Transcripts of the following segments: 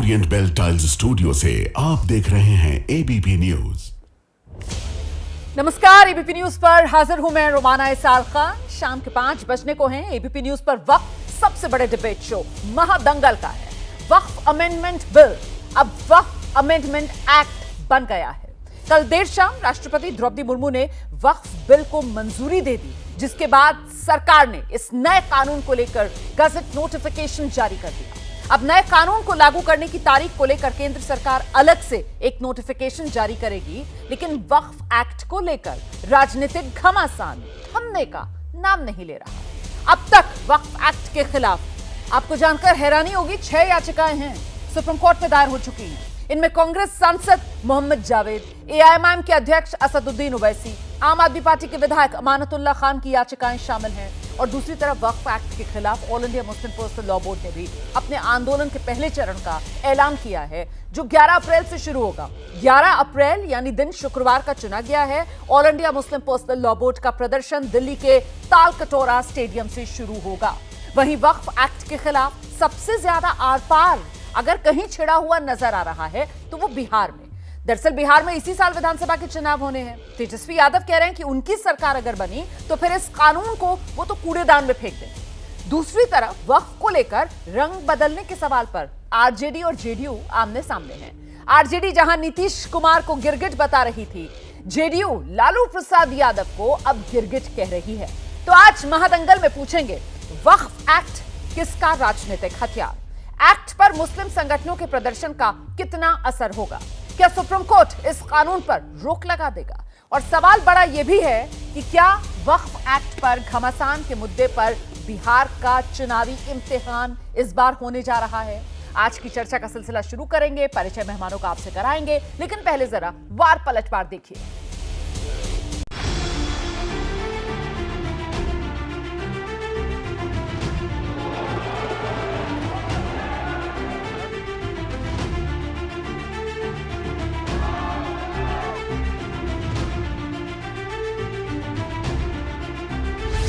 Orient bell tiles studio से आप देख रहे हैं एबीपी न्यूज। नमस्कार, एबीपी न्यूज पर हाजिर हूं मैं रोमाना इसाल खान। शाम के 5 बजने को हैं। एबीपी न्यूज पर वक्त सबसे बड़े डिबेट शो महादंगल का है। वक्फ अमेंडमेंट बिल अब वक्फ अमेंडमेंट एक्ट बन गया है। कल देर शाम राष्ट्रपति द्रौपदी मुर्मू ने वक्फ बिल को मंजूरी दे दी, जिसके बाद सरकार ने इस नए कानून को लेकर गजट नोटिफिकेशन जारी कर दिया। अब नए कानून को लागू करने की तारीख को लेकर केंद्र सरकार अलग से एक नोटिफिकेशन जारी करेगी, लेकिन वक्फ एक्ट को लेकर राजनीतिक घमासान थमने का नाम नहीं ले रहा। अब तक वक्फ एक्ट के खिलाफ आपको जानकर हैरानी होगी 6 याचिकाएं हैं, सुप्रीम कोर्ट में दायर हो चुकी हैं। इनमें कांग्रेस सांसद मोहम्मद जावेद, एआईएमआईएम के अध्यक्ष असदुद्दीन ओवैसी, आम आदमी पार्टी के विधायक अमानतुल्लाह खान की याचिकाएं शामिल हैं। और दूसरी तरफ वक्फ एक्ट के खिलाफ all India Muslim personal law board ने भी अपने आंदोलन के पहले चरण का ऐलान किया है, जो 11 अप्रैल से शुरू होगा। 11 अप्रैल यानी दिन शुक्रवार का चुना गया है। All India Muslim personal law board का प्रदर्शन दिल्ली के तालकटोरा स्टेडियम से शुरू होगा। वहीं वक्फ एक्ट के खिलाफ सबसे ज्यादा आर पार अगर कहीं छिड़ा हुआ नजर आ रहा है तो वो बिहार में। दरअसल बिहार में इसी साल विधानसभा के चुनाव होने हैं। तेजस्वी यादव कह रहे हैं कि उनकी सरकार अगर बनी तो फिर इस कानून को वो तो कूड़ेदान में फेंक देंगे। दूसरी तरफ वक्फ को लेकर रंग बदलने के सवाल पर आरजेडी और जेडीयू आमने सामने हैं। आरजेडी जहां नीतीश कुमार को गिरगिट बता रही थी, जेडीयू लालू प्रसाद यादव को अब गिरगिट कह रही है। तो आज महादंगल में पूछेंगे, वक्फ एक्ट किसका राजनीतिक हथियार? एक्ट पर मुस्लिम संगठनों के प्रदर्शन का कितना असर होगा? क्या सुप्रीम कोर्ट इस कानून पर रोक लगा देगा? और सवाल बड़ा यह भी है कि क्या वक्फ एक्ट पर घमासान के मुद्दे पर बिहार का चुनावी इम्तिहान इस बार होने जा रहा है? आज की चर्चा का सिलसिला शुरू करेंगे। परिचय मेहमानों का आपसे कराएंगे, लेकिन पहले जरा वार पलटवार देखिए।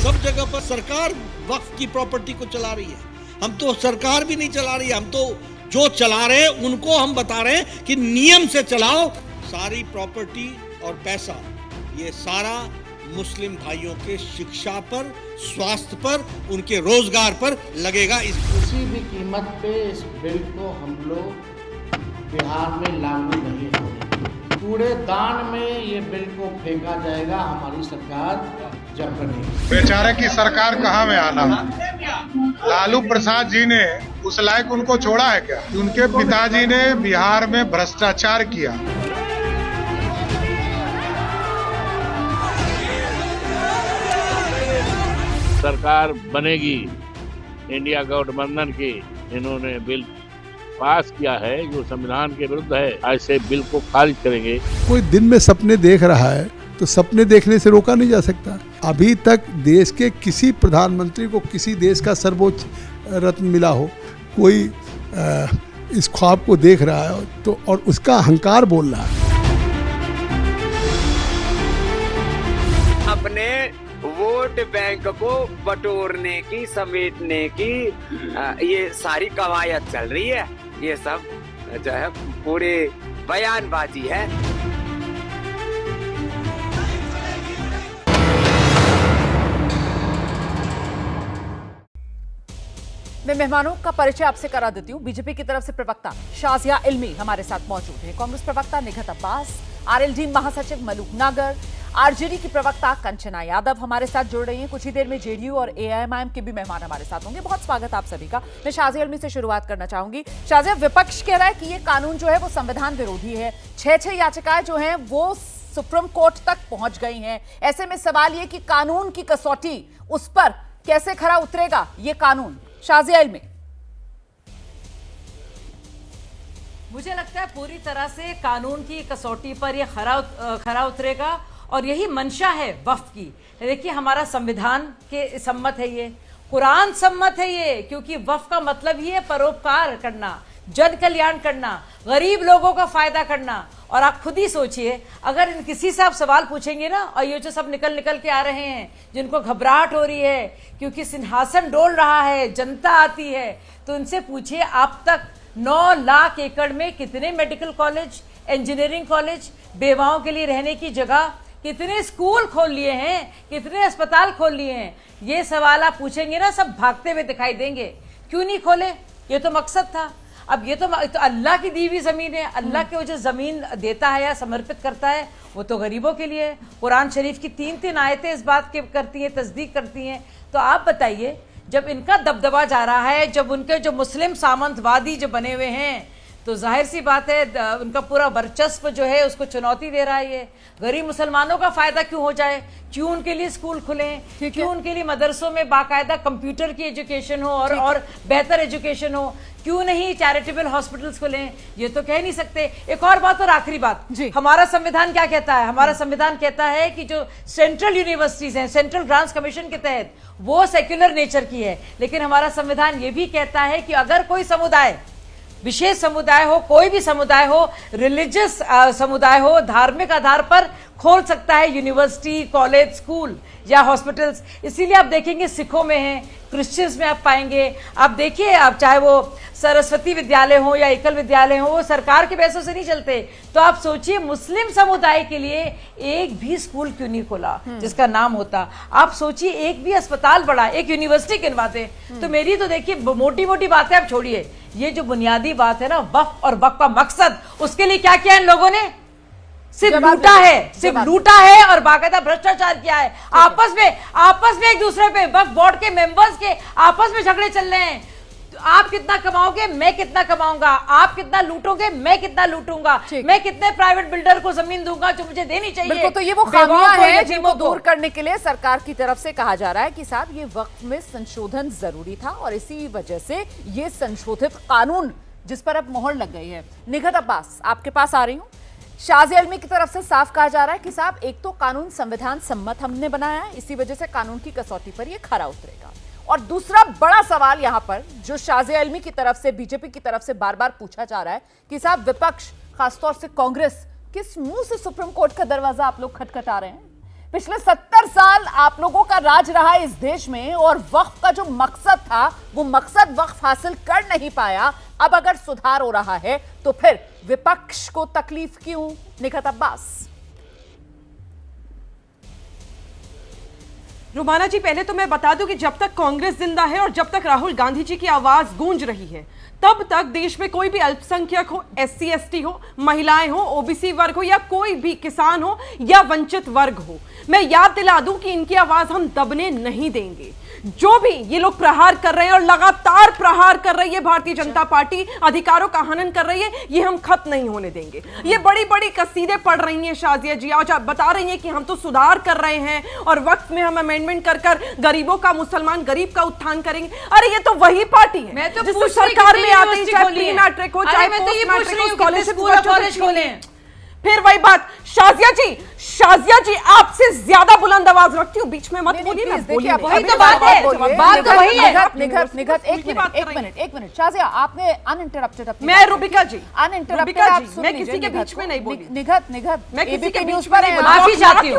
सब जगह पर सरकार वक्फ की प्रॉपर्टी को चला रही है। हम तो सरकार भी नहीं चला रही है, हम तो जो चला रहे हैं उनको हम बता रहे हैं कि नियम से चलाओ। सारी प्रॉपर्टी और पैसा ये सारा मुस्लिम भाइयों के शिक्षा पर, स्वास्थ्य पर, उनके रोजगार पर लगेगा। किसी भी कीमत पे इस बिल को हम लोग बिहार में लागू नहीं होंगे। कूड़ेदान में ये बिल को फेंका जाएगा हमारी सरकार जब बनेगी। बेचारे की सरकार कहाँ में आना? लालू प्रसाद जी ने उस लायक उनको छोड़ा है क्या? उनके पिताजी ने बिहार में भ्रष्टाचार किया। सरकार बनेगी इंडिया गठबंधन की, इन्होंने बिल पास किया है जो संविधान के विरुद्ध है। ऐसे बिल को खारिज करेंगे। कोई दिन में सपने देख रहा है तो सपने देखने से रोका नहीं जा सकता। अभी तक देश के किसी प्रधानमंत्री को किसी देश का सर्वोच्च रत्न मिला हो, कोई इस ख्वाब को देख रहा है तो और उसका अहंकार बोल रहा है। अपने वोट बैंक को बटोरने की, समेटने की ये सारी कवायद चल रही है। ये सब जो है पूरे बयानबाजी है। मैं मेहमानों का परिचय आपसे करा देती हूँ। बीजेपी की तरफ से प्रवक्ता शाजिया इल्मी हमारे साथ मौजूद हैं। कांग्रेस प्रवक्ता निघत अब्बास, आरएलडी महासचिव मलूक नागर, आरजेडी की प्रवक्ता कंचना यादव हमारे साथ जुड़ रही हैं। कुछ ही देर में जेडीयू और एआईएमआईएम के भी मेहमान हमारे साथ होंगे। बहुत स्वागत आप सभी का। मैं शाजिया इल्मी से शुरुआत करना चाहूंगी। शाजिया, विपक्ष कह रहा है कि ये कानून जो है वो संविधान विरोधी है। 6 याचिकाएं जो हैं वो सुप्रीम कोर्ट तक पहुंच गई हैं। ऐसे में सवाल ये कि कानून की कसौटी उस पर कैसे खरा उतरेगा ये कानून? शाजिया इल्मी। मुझे लगता है पूरी तरह से कानून की कसौटी पर यह खरा उतरेगा और यही मंशा है वक्फ की। देखिए, हमारा संविधान के सम्मत है, ये कुरान सम्मत है ये, क्योंकि वक्फ का मतलब ही है परोपकार करना, जन कल्याण करना, गरीब लोगों का फायदा करना। और आप खुद ही सोचिए, अगर किसी से आप सवाल पूछेंगे ना, और ये जो सब निकल के आ रहे हैं, जिनको घबराहट हो रही है क्योंकि सिंहासन डोल रहा है, जनता आती है, तो उनसे पूछिए आप तक 9 लाख एकड़ में कितने मेडिकल कॉलेज, इंजीनियरिंग कॉलेज, बेवाओं के लिए रहने की जगह, कितने स्कूल खोल लिए हैं, कितने अस्पताल खोल लिए हैं। ये सवाल आप पूछेंगे ना, सब भागते हुए दिखाई देंगे। क्यों नहीं खोले? ये तो मकसद था। अब ये तो अल्लाह की दी हुई जमीन है। अल्लाह के वो जो जमीन देता है या समर्पित करता है वो तो गरीबों के लिए है। कुरान शरीफ की 3 आयतें इस बात की करती हैं, तस्दीक करती हैं। तो आप बताइए, जब इनका दबदबा जा रहा है, जब उनके जो मुस्लिम सामंतवादी जो बने हुए हैं, तो जाहिर सी बात है उनका पूरा वर्चस्व जो है उसको चुनौती दे रहा है। ये गरीब मुसलमानों का फायदा क्यों हो जाए? क्यों उनके लिए स्कूल खुलें? क्यों उनके लिए मदरसों में बाकायदा कंप्यूटर की एजुकेशन हो और बेहतर एजुकेशन हो? क्यों नहीं चैरिटेबल हॉस्पिटल्स खुलें? ये तो कह नहीं सकते। एक और बात और आखिरी बात, हमारा संविधान क्या कहता है? हमारा संविधान कहता है कि जो सेंट्रल यूनिवर्सिटीज हैं, सेंट्रल ग्रांट्स कमीशन के तहत, वो सेक्युलर नेचर की है। लेकिन हमारा संविधान ये भी कहता है कि अगर कोई समुदाय, विशेष समुदाय हो, कोई भी समुदाय हो, रिलीजियस समुदाय हो, धार्मिक आधार पर खोल सकता है यूनिवर्सिटी, कॉलेज, स्कूल या हॉस्पिटल्स। इसीलिए आप देखेंगे सिखों में है, क्रिश्चियंस में आप पाएंगे। आप देखिए, आप चाहे वो सरस्वती विद्यालय हो या एकल विद्यालय हो, वो सरकार के पैसों से नहीं चलते। तो आप सोचिए, मुस्लिम समुदाय के लिए एक भी स्कूल क्यों नहीं खोला जिसका नाम होता? आप सोचिए, एक भी अस्पताल बड़ा, एक यूनिवर्सिटी गिनवाते। तो मेरी तो देखिए मोटी मोटी बातें आप छोड़िए, ये जो बुनियादी बात है ना, वक्फ और वक्फ का मकसद, उसके लिए क्या किया इन लोगों ने? सिर्फ लूटा है, सिर्फ लूटा है और बाकायदा भ्रष्टाचार किया है। आपस में एक दूसरे पे, वक्फ बोर्ड के मेंबर्स के आपस में झगड़े चल रहे हैं। आप कितना कमाओगे, मैं कितना कमाऊंगा, आप कितना लूटोगे, मैं कितना लूटूंगा, मैं कितने प्राइवेट बिल्डर को जमीन दूंगा जो मुझे देनी चाहिए। बिल्कुल, तो ये वो खामियां हैं जिनको दूर करने के लिए सरकार की तरफ से कहा जा रहा है कि साहब ये वक्त में संशोधन जरूरी था और इसी वजह से ये संशोधित कानून जिस पर अब मोहर लग गई है। निघत अब्बास, आपके पास आ रही हूँ। शाज़ी अल्मी की तरफ से साफ कहा जा रहा है कि साहब एक तो कानून संविधान सम्मत हमने बनाया है, इसी वजह से कानून की कसौटी पर ये खरा उतरेगा। और दूसरा बड़ा सवाल यहां पर जो शाज़ी अल्मी की तरफ से, बीजेपी की तरफ से बार बार पूछा जा रहा है कि साहब विपक्ष, खासतौर से कांग्रेस, किस मुंह से सुप्रीम कोर्ट का दरवाजा आप लोग खटखटा रहे हैं? पिछले 70 साल आप लोगों का राज रहा इस देश में और वक्फ का जो मकसद था वो मकसद वक्फ हासिल कर नहीं पाया। अब अगर सुधार हो रहा है तो फिर विपक्ष को तकलीफ क्यों? निघत अब्बास। रुमाना जी, पहले तो मैं बता दूं कि जब तक कांग्रेस जिंदा है और जब तक राहुल गांधी जी की आवाज गूंज रही है, तब तक देश में कोई भी अल्पसंख्यक हो, SC ST हो, महिलाएं हो, OBC वर्ग हो या कोई भी किसान हो या वंचित वर्ग हो, मैं याद दिला दूं कि इनकी आवाज हम दबने नहीं देंगे। जो भी ये लोग प्रहार कर रहे हैं और लगातार प्रहार कर रही है भारतीय जनता पार्टी, अधिकारों का हनन कर रही है, ये हम खत्म नहीं होने देंगे। ये बड़ी बड़ी कसीदे पढ़ रही हैं शाजिया जी, और बता रही हैं कि हम तो सुधार कर रहे हैं और वक्त में हम अमेंडमेंट कर कर गरीबों का, मुसलमान गरीब का उत्थान करेंगे। अरे ये तो वही पार्टी है मैं तो जिससे सरकार में आते ही चाहे प्री मैट्रिक हो, चाहे पोस्ट मैट्रिक हो, स्कॉलरशिप खोले। फिर वही बात, शाजिया जी आपसे ज्यादा बुलंद आवाज रखती हूँ, बीच में मत बोलिए। वही तो बात है, बात तो वही है। निघत एक मिनट शाजिया, आपने अनइंटरप्टेड अपनी, मैं रुबिका जी अनइंटरप्टेड, मैं किसी के बीच में नहीं बोली। निघत मैं किसी के न्यूज़ बीच में नहीं बोली। माफी चाहती हूँ,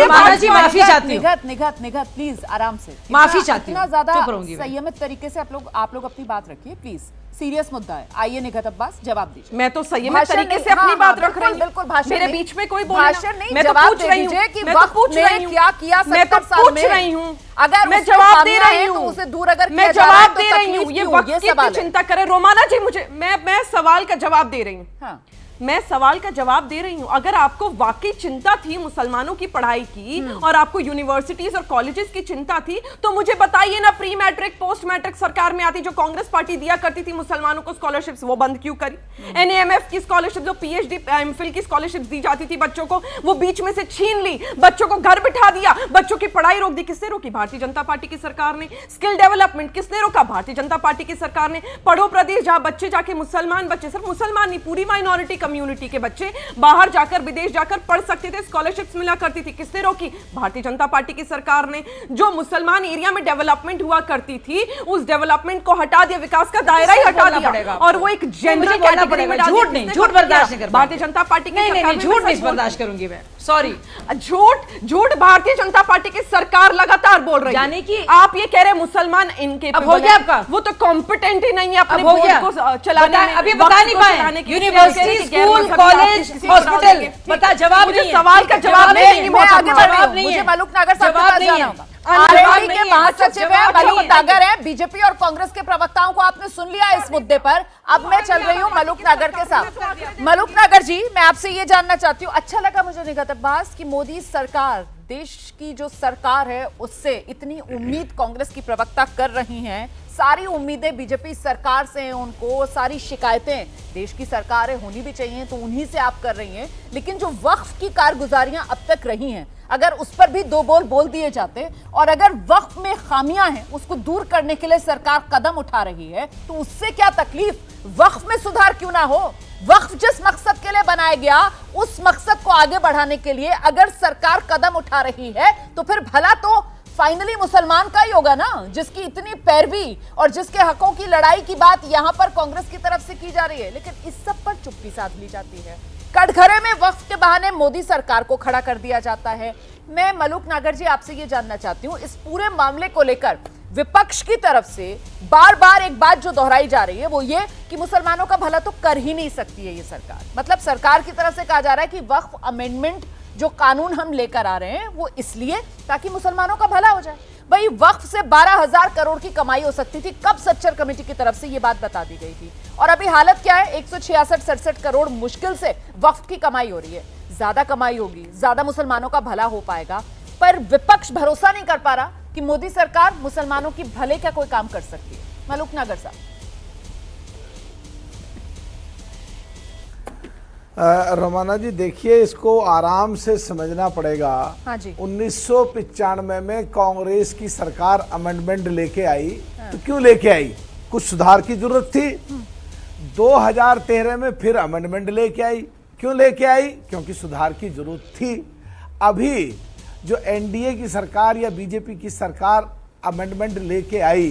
माफी चाहती हूँ। निघत प्लीज आराम से, माफी चाहती हूँ, इतना ज्यादा संयमित तरीके से आप लोग अपनी बात रखिए प्लीज। सीरियस मुद्दा है। आइए निघत अब्बास, जवाब दीजिए। मैं तो संयमित तरीके से अपनी बात रख रही हूं। बिल्कुल भाषण मेरे बीच में कोई भाषण नहीं, मैं तो पूछ रही हूं कि वक्त ने क्या किया 70 साल में। रही हूं, अगर मैं जवाब दे रही हूं, तो उसे दूर अगर मैं जवाब दे रही हूं। ये वक्त की चिंता करे रोमाना जी, मुझे मैं सवाल का जवाब दे रही हूं। मैं सवाल का जवाब दे रही हूं। अगर आपको वाकई चिंता थी मुसलमानों की पढ़ाई की और आपको यूनिवर्सिटीज और कॉलेजेस की चिंता थी, तो मुझे बताइए ना, प्री मैट्रिक पोस्ट मैट्रिक सरकार में आती जो कांग्रेस पार्टी दिया करती थी मुसलमानों को स्कॉलरशिप्स, वो बंद क्यों करी? NAMF की स्कॉलरशिप, जो PhD MPhil की स्कॉलरशिप दी जाती थी बच्चों को, वो बीच में से छीन ली, बच्चों को घर बिठा दिया, बच्चों की पढ़ाई रोक दी। किसने रोकी? भारतीय जनता पार्टी की सरकार ने। स्किल डेवलपमेंट किसने रोका? भारतीय जनता पार्टी की सरकार ने। पढ़ो प्रदेश, जहां बच्चे जाके, मुसलमान बच्चे, सिर्फ मुसलमान नहीं, पूरी माइनॉरिटी कम्युनिटी के बच्चे बाहर जाकर, विदेश जाकर पढ़ सकते थे, स्कॉलरशिप्स मिला करती थी। किसने रोकी? भारतीय जनता पार्टी की सरकार ने। जो मुसलमान एरिया में डेवलपमेंट हुआ करती थी, उस डेवलपमेंट को हटा दिया, विकास का दायरा ही हटा दिया और वो एक जनरल कैटेगरी में डाल दिया। झूठ बर्दाश्त नहीं कर, भारतीय जनता पार्टी की सरकार में झूठ नहीं बर्दाश्त करूंगी मैं। सॉरी, झूठ भारतीय जनता पार्टी की सरकार लगातार बोल रही है। यानी कि आप ये कह रहे हैं मुसलमान इनके अब हो गया आपका, वो तो कॉम्पिटेंट ही नहीं है अपने बोर्ड को चलाने में, अभी बता नहीं पाए। यूनिवर्सिटी, स्कूल, कॉलेज, हॉस्पिटल, बता जवाब नहीं, सवाल का जवाब नहीं, मुझे मलूक नागर साहब के पास जाना होगा। आरएलडी के महासचिव है मलूक नागर है। बीजेपी और कांग्रेस के प्रवक्ताओं को आपने सुन लिया इस मुद्दे पर। अब मैं चल रही हूं मलूक नागर के साथ। मलूक नागर जी, मैं आपसे ये जानना चाहती हूँ, अच्छा लगा मुझे निगत अब्बास कि मोदी सरकार, देश की जो सरकार है उससे इतनी उम्मीद कांग्रेस की प्रवक्ता कर रही हैं। सारी उम्मीदें बीजेपी सरकार से हैं, उनको सारी शिकायतें देश की सरकारें होनी भी चाहिए तो उन्हीं से आप कर रही हैं। लेकिन जो वक्फ की कारगुजारियां अब तक रही हैं, अगर उस पर भी दो बोल दिए जाते और अगर वक्फ में खामियां हैं उसको दूर करने के लिए सरकार कदम उठा रही है तो उससे क्या तकलीफ? वक्फ में सुधार क्यों ना हो? वक्फ जिस मकसद के लिए बनाया गया उस मकसद को आगे बढ़ाने के लिए अगर सरकार कदम उठा रही है तो फिर भला तो फाइनली मुसलमान का ही होगा ना, जिसकी इतनी पैरवी और जिसके हकों की लड़ाई की बात यहां पर कांग्रेस की तरफ से की जा रही है। लेकिन इस सब पर चुप्पी साध ली जाती है। कटघरे में वक्फ के बहाने मोदी सरकार को खड़ा कर दिया जाता है। मैं मलूक नागर जी आपसे ये जानना चाहती हूं, इस पूरे मामले को लेकर विपक्ष की तरफ से बार बार एक बात जो दोहराई जा रही है वो ये कि मुसलमानों का भला तो कर ही नहीं सकती है ये सरकार। मतलब सरकार की तरफ से कहा जा रहा है कि वक्फ अमेंडमेंट जो कानून हम लेकर आ रहे हैं वो इसलिए ताकि मुसलमानों का भला हो जाए। भाई वक्फ से 12,000 करोड़ की कमाई हो सकती थी, कब सच्चर कमेटी की तरफ से ये बात बता दी गई थी? और अभी हालत क्या है? 166-67 करोड़ मुश्किल से वक्फ की कमाई हो रही है। ज्यादा कमाई होगी, ज्यादा मुसलमानों का भला हो पाएगा, पर विपक्ष भरोसा नहीं कर पा रहा कि मोदी सरकार मुसलमानों की भले का कोई काम कर सकती है। मलूक नागर साहब। रोमाना जी देखिए, इसको आराम से समझना पड़ेगा। हाँ जी। 1995 में कांग्रेस की सरकार अमेंडमेंट लेके आई। तो क्यों लेके आई? कुछ सुधार की जरूरत थी। 2013 में फिर अमेंडमेंट लेके आई। क्यों लेके आई? क्योंकि सुधार की जरूरत थी। अभी जो एनडीए की सरकार या बीजेपी की सरकार अमेंडमेंट लेके आई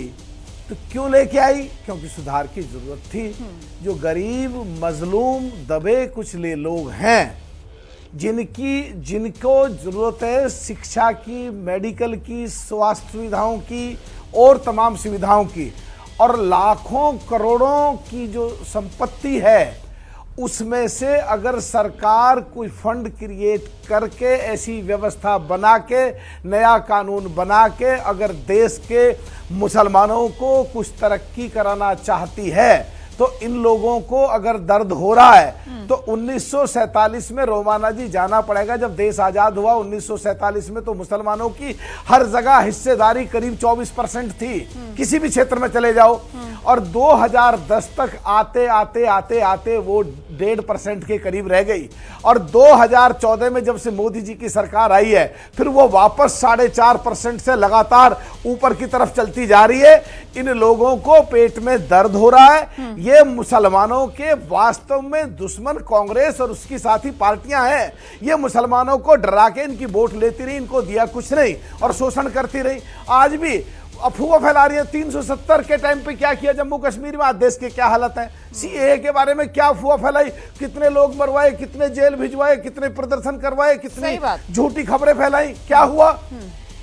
तो क्यों लेके आई? क्योंकि सुधार की जरूरत थी। जो गरीब, मजलूम, दबे कुचले लोग हैं, जिनको जरूरत है शिक्षा की, मेडिकल की, स्वास्थ्य सुविधाओं की और तमाम सुविधाओं की, और लाखों करोड़ों की जो संपत्ति है उसमें से अगर सरकार कोई फंड क्रिएट करके ऐसी व्यवस्था बना के, नया कानून बना के अगर देश के मुसलमानों को कुछ तरक्की कराना चाहती है तो इन लोगों को अगर दर्द हो रहा है तो 1947 में रोमाना जी जाना पड़ेगा। जब देश आजाद हुआ 1947 में तो मुसलमानों की हर जगह हिस्सेदारी करीब 24% थी। किसी भी क्षेत्र में चले जाओ। और 2010 तक आते आते आते आते वो 1.5% के करीब रह गई। और 2014 में जब से मोदी जी की सरकार आई है फिर वो वापस 4.5% से लगातार ऊपर की तरफ चलती जा रही है। इन लोगों को पेट में दर्द हो रहा है। ये मुसलमानों के वास्तव में दुश्मन कांग्रेस और उसकी साथी पार्टियां हैं। ये मुसलमानों को डरा के इनकी वोट लेती रही, इनको दिया कुछ नहीं और शोषण करती रही। आज भी अफवाह फैला रही है। 370 के टाइम पे क्या किया जम्मू कश्मीर में, आज देश के क्या हालत है। सीएए के बारे में क्या अफवाह फैलाई, कितने लोग मरवाए, कितने जेल भिजवाए, कितने प्रदर्शन करवाए, कितनी झूठी खबरें फैलाई। क्या हुआ?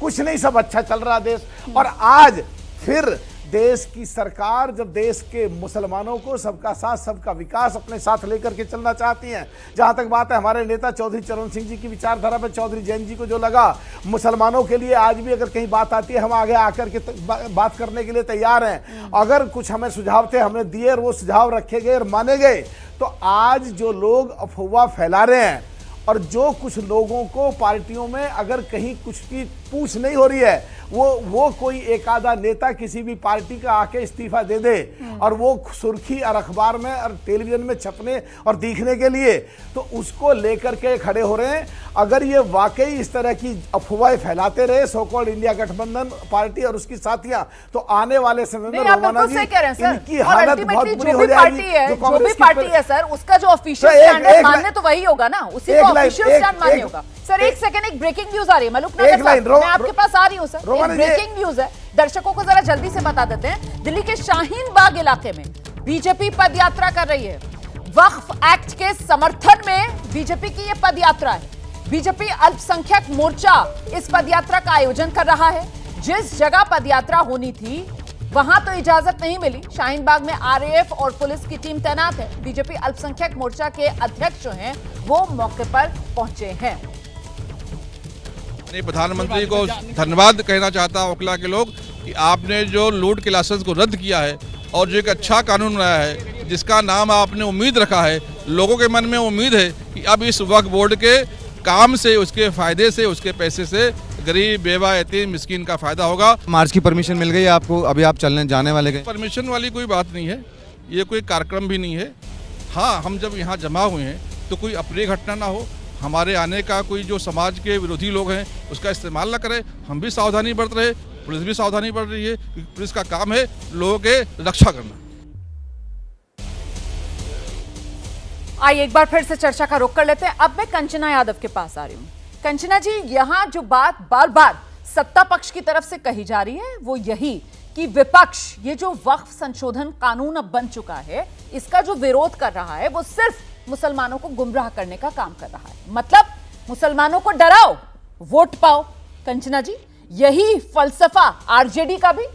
कुछ नहीं, सब अच्छा चल रहा देश। और आज फिर देश की सरकार जब देश के मुसलमानों को सबका साथ सबका विकास अपने साथ लेकर के चलना चाहती हैं। जहां तक बात है हमारे नेता चौधरी चरण सिंह जी की विचारधारा पर चौधरी जैन जी को जो लगा, मुसलमानों के लिए आज भी अगर कहीं बात आती है हम आगे आकर के बात करने के लिए तैयार हैं। अगर कुछ हमें सुझाव थे हमने दिए और वो सुझाव रखे गए और माने गए। तो आज जो लोग अफवाह फैला रहे हैं और जो कुछ लोगों को पार्टियों में अगर कहीं कुछ की पूछ नहीं हो रही है, वो कोई एक आधा नेता किसी भी पार्टी का आके इस्तीफा दे दे और वो सुर्खी और अखबार में और टेलीविजन में छपने और दिखने के लिए, तो उसको लेकर के खड़े हो रहे हैं। अगर ये वाकई इस तरह की अफवाहें फैलाते रहे सो कॉल्ड इंडिया गठबंधन पार्टी और उसकी साथियां, तो आने वाले समय में रोमाना जी इनकी हालत बहुत बुरी हो जाएगी। जो भी पार्टी है सर, उसका जो ऑफिशियल स्टैंड मानने तो वही होगा ना, उसी को ऑफिशियल स्टैंड मानने होगा। सर एक सेकंड, एक ब्रेकिंग न्यूज आ रही है मलूक नागर साहब, मैं आपके पास आ रही हूं सर। ब्रेकिंग न्यूज है, दर्शकों को जरा जल्दी से बता देते हैं। दिल्ली के शाहीन बाग इलाके में बीजेपी पदयात्रा कर रही है। वक्फ एक्ट के समर्थन में बीजेपी की यह पदयात्रा है। बीजेपी अल्पसंख्यक मोर्चा इस पदयात्रा का आयोजन कर रहा है। जिस जगह पदयात्रा होनी थी वहां तो इजाजत नहीं मिली। शाहीन बाग में आरएएफ और पुलिस की टीम तैनात है। बीजेपी अल्पसंख्यक मोर्चा के अध्यक्ष जो हैं वो मौके पर पहुंचे हैं। प्रधानमंत्री को धन्यवाद कहना चाहता हूं ओखला के लोग कि आपने जो लूट के लाइसेंस को रद्द किया है और जो एक अच्छा कानून बनाया है जिसका नाम आपने उम्मीद रखा है। लोगों के मन में उम्मीद है कि अब इस वक्फ बोर्ड के काम से, उसके फायदे से, उसके पैसे से गरीब, बेवा, यतीम, मिस्कीन का फायदा होगा। मार्च की परमिशन मिल गई है आपको? अभी आप चलने जाने वाले गए? परमिशन वाली कोई बात नहीं है, ये कोई कार्यक्रम भी नहीं है। हाँ, हम जब यहाँ जमा हुए हैं तो कोई अप्रिय घटना ना हो, हमारे आने का कोई जो समाज के विरोधी लोग हैं उसका इस्तेमाल न करें। हम भी सावधानी बरत रहे, पुलिस भी सावधानी बरत रही है। पुलिस का काम है लोगों के रक्षा करना। आइए एक बार फिर से चर्चा का रुख कर लेते हैं। अब मैं कंचना यादव के पास आ रही हूँ। कंचना जी, यहाँ जो बात बार बार सत्ता पक्ष की तरफ से कही जा रही है वो यही कि विपक्ष ये जो वक्फ संशोधन कानून अब बन चुका है इसका जो विरोध कर रहा है वो सिर्फ मुसलमानों को गुमराह करने का काम कर रहा है। मतलब मुसलमानों को डराओ, वोट पाओ। कंचना जी, यही फलसफा आरजेडी का भी?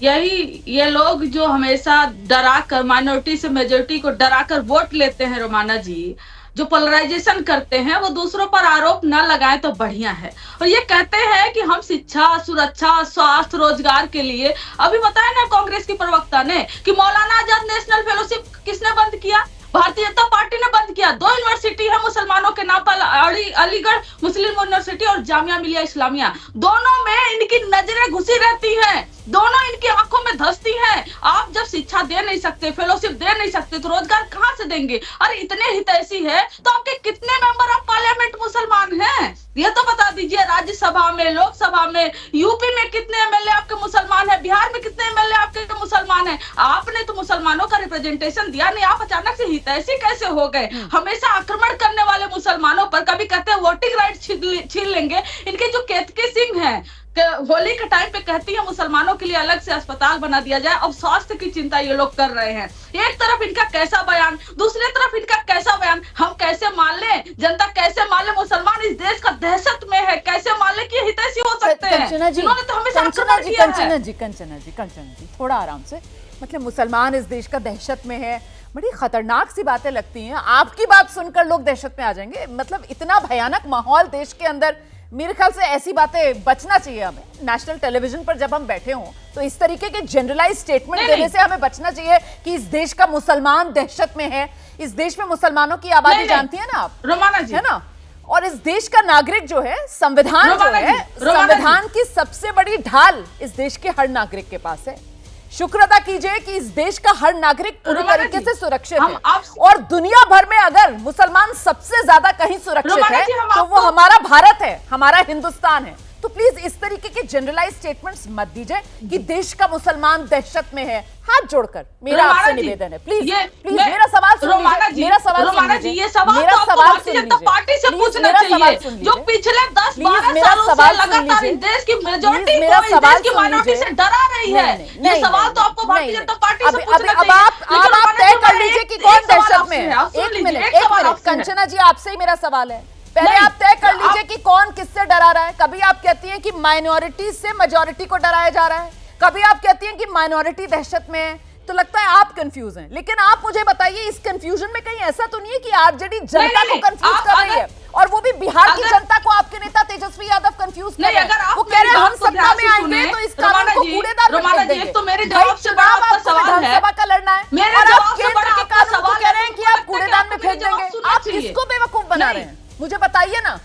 ये लोग जो हमेशा डरा कर माइनॉरिटी से मेजोरिटी को डरा कर वोट लेते हैं, रोमाना जी, जो पोलराइजेशन करते हैं वो दूसरों पर आरोप न लगाएं तो बढ़िया है। और ये कहते हैं कि हम शिक्षा, सुरक्षा, स्वास्थ्य, रोजगार के लिए, अभी बताया ना कांग्रेस की प्रवक्ता ने कि मौलाना आजाद नेशनल फेलोशिप किसने बंद किया? भारतीय जनता पार्टी ने बंद किया। 2 यूनिवर्सिटी है मुसलमानों के नाम पर, अलीगढ़ मुस्लिम यूनिवर्सिटी और जामिया मिलिया इस्लामिया। दोनों में इनकी नजरें घुसी रहती हैं, दोनों इनकी आंखों में धंसती हैं। आप जब शिक्षा दे नहीं सकते, फेलोशिप दे नहीं सकते तो रोजगार कहां से देंगे? अरे इतने हितैषी है तो आपके कितने मेंबर ऑफ पार्लियामेंट मुसलमान हैं ये तो बता दीजिए। राज्यसभा में, लोकसभा में, यूपी में कितने एमएलए आपके मुसलमान है? बिहार में कितने एमएलए आपके मुसलमान है? आपने तो मुसलमानों का रिप्रेजेंटेशन दिया नहीं। आप अचानक से हितैषी कैसे हो गए? हमेशा आक्रमण करने वाले मुसलमानों पर कभी कहते हैं वोटिंग राइट छीन लेंगे। इनके जो केतकी सिंह है होली के टाइम पे कहती है मुसलमानों के लिए अलग से अस्पताल बना दिया जाए। अब स्वास्थ्य की चिंता ये लोग कर रहे हैं। एक तरफ इनका कैसा बयान, दूसरी तरफ इनका कैसा बयान। हम कैसे मान ले, जनता कैसे मान ले मुसलमान इस देश का दहशत में है? कैसे मान ले कि हितैषी हो सकते हैं? इन्होंने तो हमेशा आक्रमण किया है। कंचना जी थोड़ा आराम से। मतलब मुसलमान इस देश का दहशत में है, बड़ी खतरनाक सी बातें लगती हैं। आपकी बात सुनकर लोग दहशत में आ जाएंगे। मतलब इतना भयानक माहौल देश के अंदर, मेरे ख्याल से ऐसी बातें बचना चाहिए हमें। नेशनल टेलीविजन पर जब हम बैठे हों तो इस तरीके के जनरलाइज स्टेटमेंट देने से हमें बचना चाहिए कि इस देश का मुसलमान दहशत में है। इस देश में मुसलमानों की आबादी जानती है ना आप, रोमाना जी, है ना? और इस देश का नागरिक जो है, संविधान जो है, संविधान की सबसे बड़ी ढाल इस देश के हर नागरिक के पास है। शुक्र अदा कीजिए कि इस देश का हर नागरिक पूरी तरीके से सुरक्षित है। और दुनिया भर में अगर मुसलमान सबसे ज्यादा कहीं सुरक्षित है तो वो हमारा भारत है, हमारा हिंदुस्तान है। तो प्लीज इस तरीके के जनरलाइज स्टेटमेंट्स मत दीजिए कि देश का मुसलमान दहशत में है। हाथ जोड़कर मेरा आपसे निवेदन है, प्लीज मेरा सवाल सुन लीजिए। मेरा सवाल सुन लीजिए। मेरा सवाल सुन लीजिए। पार्टी से पूछना चाहिए जो पिछले 10-12 सालों से लगातार इस देश की मेजॉरिटी को इस देश की माइनॉरिटी से डरा रही है। ये सवाल तो आपको भारतीय जनता पार्टी से पूछना चाहिए। अब आप तय कर लीजिए कि कौन दहशत में है। एक मिनट कंचना जी, आपसे ही मेरा सवाल है। पहले आप तय कर लीजिए कि कौन किससे डरा रहा है। कभी आप कहती हैं कि माइनॉरिटी से मेजॉरिटी को डराया जा रहा है, कभी आप कहती हैं कि माइनॉरिटी दहशत में है। तो लगता है आप कंफ्यूज हैं। लेकिन आप मुझे बताइए, इस कंफ्यूजन में कहीं ऐसा तो नहीं है कि आरजेडी जनता को कंफ्यूज कर रही है, और वो भी बिहार की जनता को आपके नेता तेजस्वी यादव कंफ्यूज कर रहे हैं। वो कह रहे हैं हम सत्ता में आएंगे तो इस कानून को कूड़ेदान में फेंक देंगे। तो मेरे जवाब से बड़ा आपका सवाल है, विधानसभा का लड़ना है और आप केंद्र के कानून को कह रहे हैं कि आप कूड़ेदान में फेंक देंगे। आप किसको बेवकूफ बना रहे हैं? मुझे बताइए ना।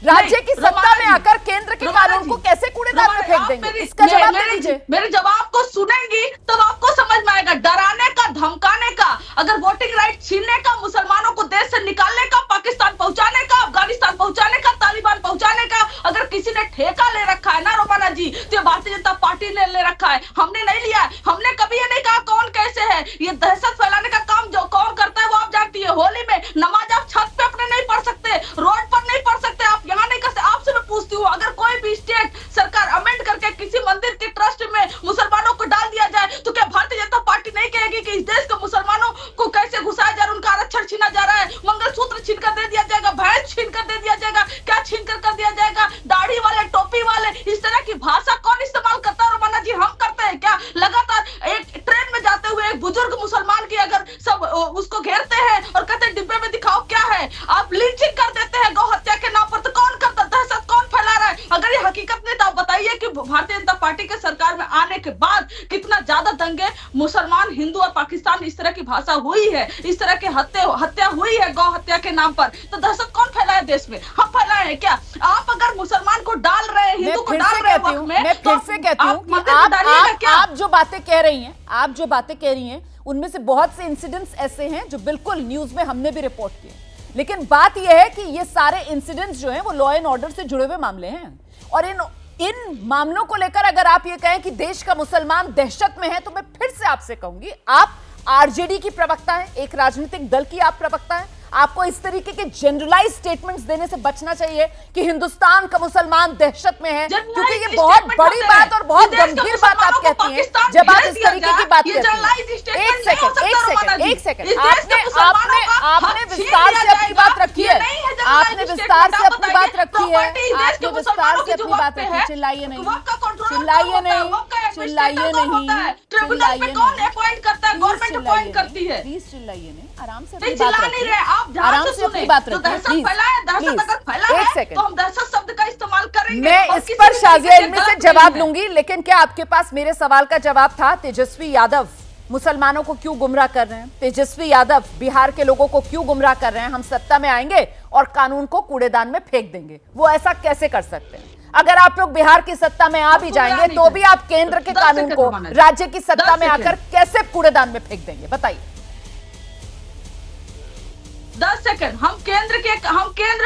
राज्य की सत्ता में आकर केंद्र के कानून को कैसे कूड़ेदान में फेंक देंगे? इसका जवाब दीजिए। मेरे जवाब को सुनेंगी तब आपको समझ में आएगा। डराने का, धमकाने का, अगर वोटिंग राइट छीनने का, मुसलमानों को देश से निकालने का, पाकिस्तान पहुंचाने का, अफगानिस्तान पहुंचाने का, तालिबान पहुंचाने का, अगर किसी ने ठेका ले रखा है ना रोमाना जी, तो भारतीय जनता पार्टी ने ले रखा है। हमने नहीं लिया है। हमने कभी ये नहीं कहा कौन कैसे है। ये दहशत फैलाने का काम जो कौन करता है वो आप जानती है। होली में नमाज आप छत पे अपने नहीं पढ़ सकते, रोड पर नहीं पढ़ सकते, आप यहाँ नहीं कर सकते। आपसे मैं पूछती हूँ, अगर कोई भी स्टेट सरकार अमेंड करके किसी मंदिर के ट्रस्ट में मुसलमानों को डाल दिया जाए तो क्या भारतीय जनता पार्टी नहीं कहेगी कि इस देश के मुसलमानों को कैसे घुसाया जाए, उनका आरक्षण कर छीना जा रहा है, मंगलसूत्र छीन कर दे दिया जाएगा, भैंस छीन कर दे दिया जाएगा, क्या छीन कर दिया जाएगा, दाढ़ी वाले, टोपी वाले, इस तरह की भाषा कौन इस्तेमाल करता है रोमाना जी? हम करते हैं क्या? लगातार एक ट्रेन में जाते हुए एक बुजुर्ग मुसलमान की अगर सब उसको घेरते हैं और कहते हैं डिब्बे में दिखाओ क्या है, आप लिंचिंग कर देते हैं गौ हत्या के नाम पर, तो कौन करता, दहशत कौन फैला रहा है? अगर ये हकीकत नहीं तो आप बताइए कि भारतीय जनता पार्टी के सरकार में आने के बाद कितना ज्यादा दंगे मुसलमान, हिंदू और पाकिस्तान इस तरह की भाषा हुई है, इस तरह की हत्या हुई है गौ हत्या के नाम पर, तो दहशत कौन फैलाया देश में? हम फैलाए हैं क्या? आप अगर मुसलमान को डाल रहे हैं, हिंदू को डाल रहे हैं वक्त में, मैं फिर से कहती हूँ कि आप जो बातें कह रही हैं उनमें से बहुत से इंसिडेंट्स ऐसे हैं जो बिल्कुल न्यूज में हमने भी रिपोर्ट किए, लेकिन बात यह है कि ये सारे इंसिडेंट्स जो हैं वो लॉ एंड ऑर्डर से जुड़े हुए मामले हैं, और इन मामलों को लेकर अगर आप ये कहें कि देश का मुसलमान दहशत में है, तो मैं फिर से आपसे कहूंगी, आप आरजेडी की प्रवक्ता हैं, एक राजनीतिक दल की आप प्रवक्ता हैं, आपको इस तरीके के जनरलाइज स्टेटमेंट्स देने से बचना चाहिए कि हिंदुस्तान का मुसलमान दहशत में है, क्योंकि ये बहुत बड़ी बात और बहुत गंभीर बात आप कहती हैं जब आप इस तरीके की बात करती हैं। एक सेकंड, आपने विस्तार से अपनी बात रखी है, आपने विस्तार से अपनी बात रखी है, आपने विस्तार से अपनी बात रखी है। चिल्लाइए नहीं, चिल्लाइए नहीं, चिल्लाइए नहीं, चिल्लाइए नहीं, प्लीज चिल्लाइए नहीं, आराम से अपनी बात रखिए, आराम से अपनी बात रखिए, प्लीज। एक सेकंड, हम दहशत शब्द का इस्तेमाल करेंगे, मैं इस पर शाजिया इल्मी से जवाब लूंगी, लेकिन क्या आपके पास मेरे सवाल का जवाब था? तेजस्वी यादव मुसलमानों को क्यों गुमराह कर रहे हैं? तेजस्वी यादव बिहार के लोगों को क्यों गुमराह कर रहे हैं? हम सत्ता में आएंगे और कानून को कूड़ेदान में फेंक देंगे। वो ऐसा कैसे कर सकते हैं? अगर आप लोग बिहार की सत्ता में आ भी जाएंगे तो भी आप केंद्र के कानून को राज्य की सत्ता में आकर कैसे कूड़ेदान में फेंक देंगे? बताइए। 10 सेकंड, हम केंद्र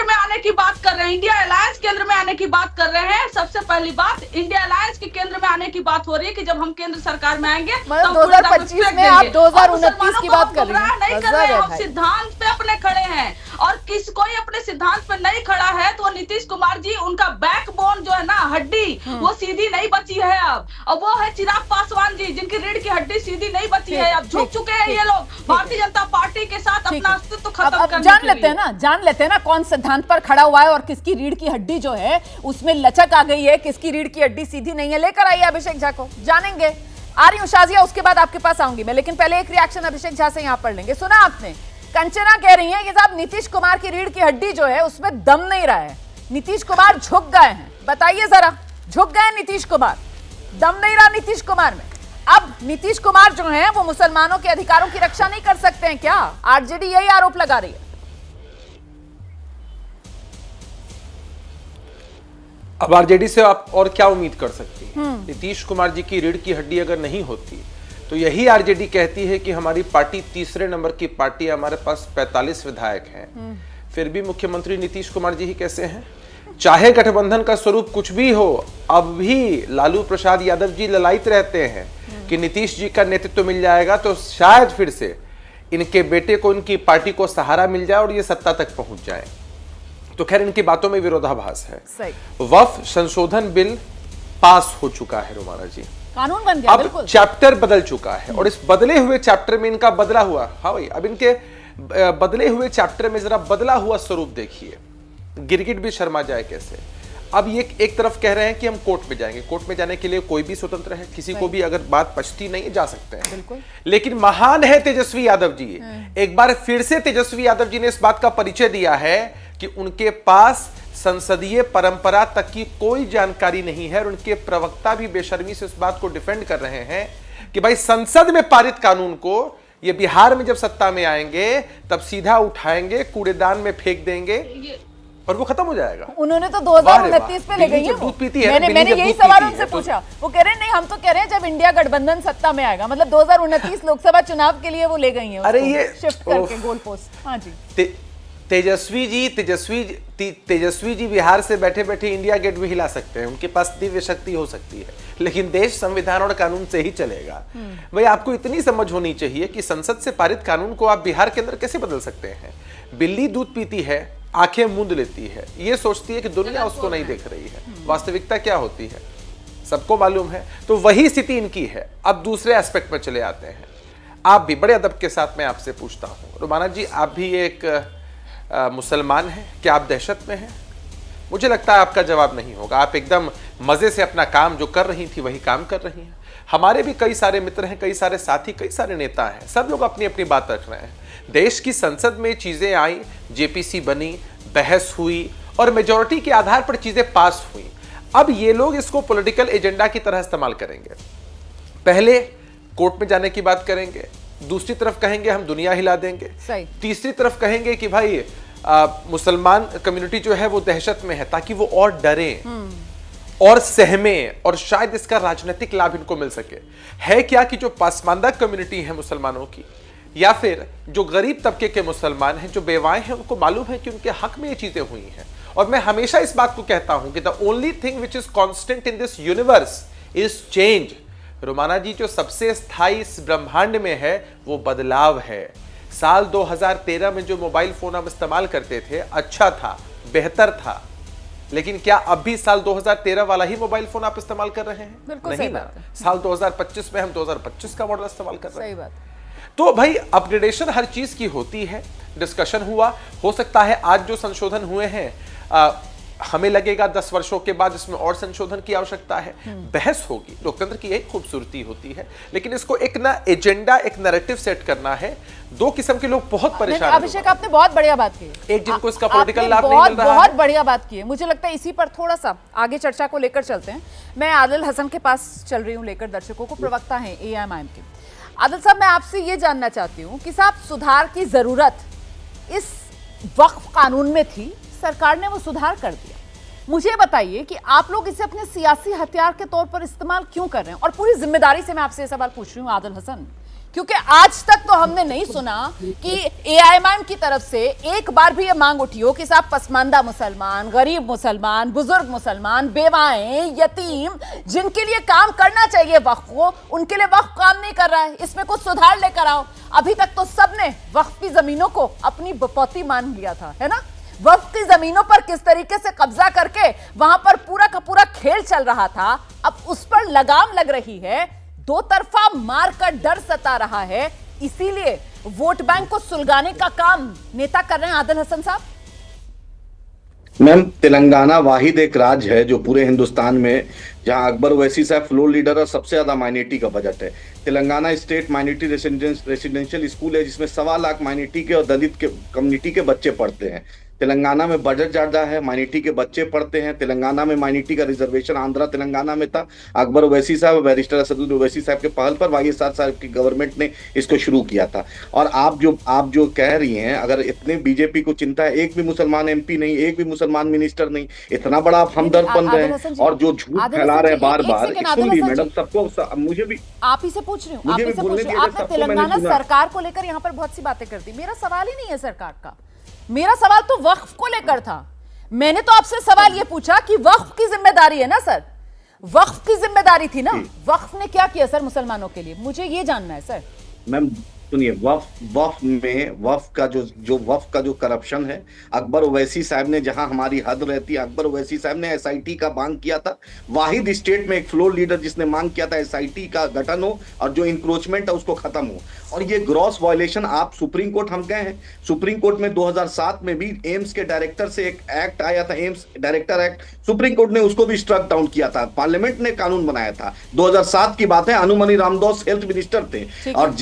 में आने की बात कर रहे हैं, इंडिया अलायंस केंद्र में आने की बात कर रहे हैं। सबसे पहली बात, इंडिया अलायंस के केंद्र में आने की बात हो रही है कि जब हम केंद्र सरकार में आएंगे मतलब 2025 में आप 2029 की बात कर रही हैं। नहीं कर रहे हैं, हम सिद्धांत पे अपने खड़े हैं, और कोई अपने सिद्धांत पे नहीं खड़ा है तो नीतीश कुमार जी, उनका बैकबोन जो है ना, हड्डी, वो सीधी नहीं बची है अब, और वो है चिराग पासवान जी, जिनकी रीढ़ की हड्डी सीधी नहीं बची है। अब झुक चुके हैं ये लोग भारतीय जनता पार्टी के साथ अपना अस्तित्व खत्म करने के लिए। जान लेते हैं ना कौन सिद्धांत पर खड़ा हुआ है और किसकी रीढ़ की हड्डी जो है उसमें लचक आ गई है, किसकी रीढ़ की हड्डी सीधी नहीं है। लेकर आइए अभिषेक झा को, जानेंगे। आ रही हूं शाजिया, उसके बाद आपके पास आऊंगी मैं, लेकिन पहले एक रिएक्शन अभिषेक झा से यहां पढ़ लेंगे। सुना आपने, कंचना कह रही है कि साहब नीतीश कुमार की रीढ़ की हड्डी जो है उसमें दम नहीं रहा है, नीतीश कुमार झुक गए हैं। बताइए जरा, झुक गए नीतीश कुमार, दम नहीं रहा नीतीश कुमार में? अब नीतीश कुमार जो हैं वो मुसलमानों के अधिकारों की रक्षा नहीं कर सकते हैं क्या? आरजेडी यही आरोप लगा रही है। अब आरजेडी से आप और क्या उम्मीद कर सकती हैं? नीतीश कुमार जी की रीढ़ की हड्डी अगर नहीं होती तो यही आरजेडी कहती है कि हमारी पार्टी तीसरे नंबर की पार्टी है, हमारे पास 45 विधायक हैं, फिर भी मुख्यमंत्री नीतीश कुमार जी ही कैसे हैं? चाहे गठबंधन का स्वरूप कुछ भी हो, अब भी लालू प्रसाद यादव जी ललायित रहते हैं कि नीतीश जी का नेतृत्व मिल जाएगा तो शायद फिर से इनके बेटे को, इनकी पार्टी को सहारा मिल जाए और ये सत्ता तक पहुंच जाए। तो खैर इनकी बातों में विरोधाभास है। वक्फ संशोधन बिल पास हो चुका है रोमाना जी, कानून बन गया, अब चैप्टर बदल चुका है और इस बदले हुए चैप्टर में इनका बदला हुआ, हाँ भाई, अब इनके बदले हुए चैप्टर में जरा बदला हुआ स्वरूप देखिए, गिरगिट भी शर्मा जाए कैसे। अब ये एक तरफ कह रहे हैं कि हम कोर्ट में जाएंगे, कोर्ट में जाने के लिए कोई भी स्वतंत्र है, किसी को भी अगर बात पचती नहीं है जा सकते हैं, लेकिन महान है तेजस्वी यादव जी। एक बार फिर से तेजस्वी यादव जी ने इस बात का परिचय दिया है कि उनके पास संसदीय परंपरा तक की कोई जानकारी नहीं है, और उनके प्रवक्ता भी बेशर्मी से इस बात को डिफेंड कर रहे हैं कि भाई संसद में पारित कानून को ये बिहार में जब सत्ता में आएंगे तब सीधा उठाएंगे, कूड़ेदान में फेंक देंगे और वो खत्म हो जाएगा। उन्होंने तो 2029 पे ले गई है वो। मैंने यही सवाल उनसे पूछा, वो कह रहे हैं नहीं, हम तो कह रहे हैं जब इंडिया गठबंधन सत्ता में आएगा, मतलब 2029 लोकसभा चुनाव के लिए वो ले गई हैं। अरे ये शिफ्ट करके गोल पोस्ट। हाँ जी, तेजस्वी जी बिहार से बैठे बैठे इंडिया गेट भी हिला सकते हैं, उनके पास दिव्य शक्ति हो सकती है, लेकिन देश संविधान और कानून से ही चलेगा। भाई आपको इतनी समझ होनी चाहिए कि संसद से पारित कानून को आप बिहार के अंदर कैसे बदल सकते हैं? बिल्ली दूध पीती है, आंखें मूंद लेती है, ये सोचती है कि दुनिया उसको नहीं देख रही है, वास्तविकता क्या होती है सबको मालूम है। तो वही स्थिति इनकी है। अब दूसरे एस्पेक्ट पर चले आते हैं। आप भी बड़े अदब के साथ मैं आपसे पूछता हूं, रोमाना जी आप भी एक मुसलमान हैं, क्या आप दहशत में हैं? मुझे लगता है आपका जवाब नहीं होगा। आप एकदम मजे से अपना काम जो कर रही थी वही काम कर रही हैं। हमारे भी कई सारे मित्र हैं, कई सारे साथी, कई सारे नेता हैं, सब लोग अपनी अपनी बात रख रहे हैं। देश की संसद में चीजें आई, जेपीसी बनी, बहस हुई और मेजॉरिटी के आधार पर चीजें पास हुई। अब ये लोग इसको पॉलिटिकल एजेंडा की तरह इस्तेमाल करेंगे। पहले कोर्ट में जाने की बात करेंगे, दूसरी तरफ कहेंगे हम दुनिया हिला देंगे, तीसरी तरफ कहेंगे कि भाई मुसलमान कम्युनिटी जो है वो दहशत में है, ताकि वो और डरे और सहमे और शायद इसका राजनीतिक लाभ इनको मिल सके। है क्या कि जो पसमानदा कम्युनिटी है मुसलमानों की, या फिर जो गरीब तबके के मुसलमान हैं, जो बेवाएं हैं, उनको मालूम है कि उनके हक में ये चीजें हुई हैं। और मैं हमेशा इस बात को कहता हूं कि the only thing which is constant in this universe is change. Romana ji, जो सबसे स्थायी इस ब्रह्मांड में है वो बदलाव है। साल 2013 में जो मोबाइल फोन हम इस्तेमाल करते थे अच्छा था, बेहतर था, लेकिन क्या अब भी साल 2013 वाला ही मोबाइल फोन आप इस्तेमाल कर रहे हैं? नहीं ना। साल 2025 में हम 2025 का मॉडल इस्तेमाल कर रहे हैं। सही बात। तो भाई अपग्रेडेशन हर चीज की होती है। डिस्कशन हुआ, हो सकता है आज जो संशोधन हुए हैं हमें लगेगा 10 वर्षों के बाद इसमें और संशोधन की आवश्यकता है। बहस होगी, लोकतंत्र की एक खूबसूरती होती है, लेकिन इसको एक ना एजेंडा, एक नैरेटिव सेट करना है। दो किस्म के लोग बहुत परेशान हैं। अभिषेक, आपने बहुत बढ़िया बात की, एक जिनको इसका पॉलिटिकल लाभ नहीं मिल रहा है। बहुत बढ़िया बात की है। मुझे लगता है इसी पर थोड़ा सा आगे चर्चा को लेकर चलते हैं। मैं आदिल हसन के पास चल रही हूँ लेकर दर्शकों को, प्रवक्ता हैं AIMIM के। आदिल साहब, मैं आपसे ये जानना चाहती हूँ कि साहब सुधार की जरूरत इस वक्फ कानून में थी, सरकार ने वो सुधार कर दिया। मुझे बताइए कि आप लोग इसे अपने सियासी हथियार के तौर पर इस्तेमाल क्यों कर रहे हैं? और पूरी जिम्मेदारी से मैं आपसे ये सवाल पूछ रही हूँ आदिल हसन, क्योंकि आज तक तो हमने नहीं सुना कि AIMIM की तरफ से एक बार भी ये मांग उठी हो कि साहब पसमानदा मुसलमान, गरीब मुसलमान, बुजुर्ग मुसलमान, बेवाएं, यतीम, जिनके लिए काम करना चाहिए वक्फ को, उनके लिए वक्फ काम नहीं कर रहा है, इसमें कुछ सुधार लेकर आओ। अभी तक तो सबने वक्फ की जमीनों को अपनी बपौती मान लिया था, है ना? वक्फ की जमीनों पर किस तरीके से कब्जा करके वहां पर पूरा का पूरा खेल चल रहा था, अब उस पर लगाम लग रही है। दो तरफा मार का डर सता रहा है, इसीलिए वोट बैंक को सुलगाने का काम नेता कर रहे हैं आदिल हसन साहब। मैम, तेलंगाना वाहिद एक राज्य है जो पूरे हिंदुस्तान में, जहां अकबर ओवैसी साहब फ्लोर लीडर और सबसे ज्यादा माइनॉरिटी का बजट है। Telangana state minority residential school है जिसमें 1.25 लाख माइनॉरिटी के और दलित के कम्युनिटी के बच्चे पढ़ते हैं। तेलंगाना में बजट ज्यादा है, माइनॉरिटी के बच्चे पढ़ते हैं। तेलंगाना में माइनॉरिटी का रिजर्वेशन आंध्रा तेलंगाना में था। अकबर ओवैसी साहब, बैरिस्टर असदुद्दीन ओवैसी साहब के पहल पर YSR साहब की गवर्नमेंट ने इसको शुरू किया था। और आप जो कह रही हैं, अगर इतने बीजेपी को चिंता है, एक भी मुसलमान MP नहीं, एक भी मुसलमान मिनिस्टर नहीं, इतना बड़ा आप हमदर्द बन रहे हैं और जो झूठ फैला रहे हैं बार बार। सुनिए मैडम, सबको, मुझे भी आप ही से पूछ रही हूँ, आपने तेलंगाना सरकार को लेकर यहाँ पर बहुत सी बातें कर दी। मेरा सवाल ही नहीं है सरकार का, मेरा सवाल तो वक्फ को लेकर था। मैंने तो आपसे सवाल यह पूछा कि वक्फ की जिम्मेदारी है ना सर, वक्फ की जिम्मेदारी थी ना, वक्फ ने क्या किया सर मुसलमानों के लिए, मुझे ये जानना है सर। मैम सुनिए, वक्फ का जो करप्शन है, अकबर ओवैसी साहब ने, जहां हमारी हद रहती है, अकबर ओवैसी साहब ने SIT का मांग किया था। वाहिद स्टेट में एक फ्लोर लीडर जिसने मांग किया था SIT का गठन हो और जो इंक्रोचमेंट है उसको खत्म हो। और ये ग्रॉस वायलेशन, आप सुप्रीम कोर्ट हम गए हैं, सुप्रीम कोर्ट में 2007 में भी एम्स के डायरेक्टर से एक एक्ट आया था, AIIMS director act, supreme court ने उसको भी स्ट्रक डाउन किया था। पार्लियामेंट ने कानून बनाया था, 2007 की बात है। अनुमनी रामदास हेल्थ मिनिस्टर थे और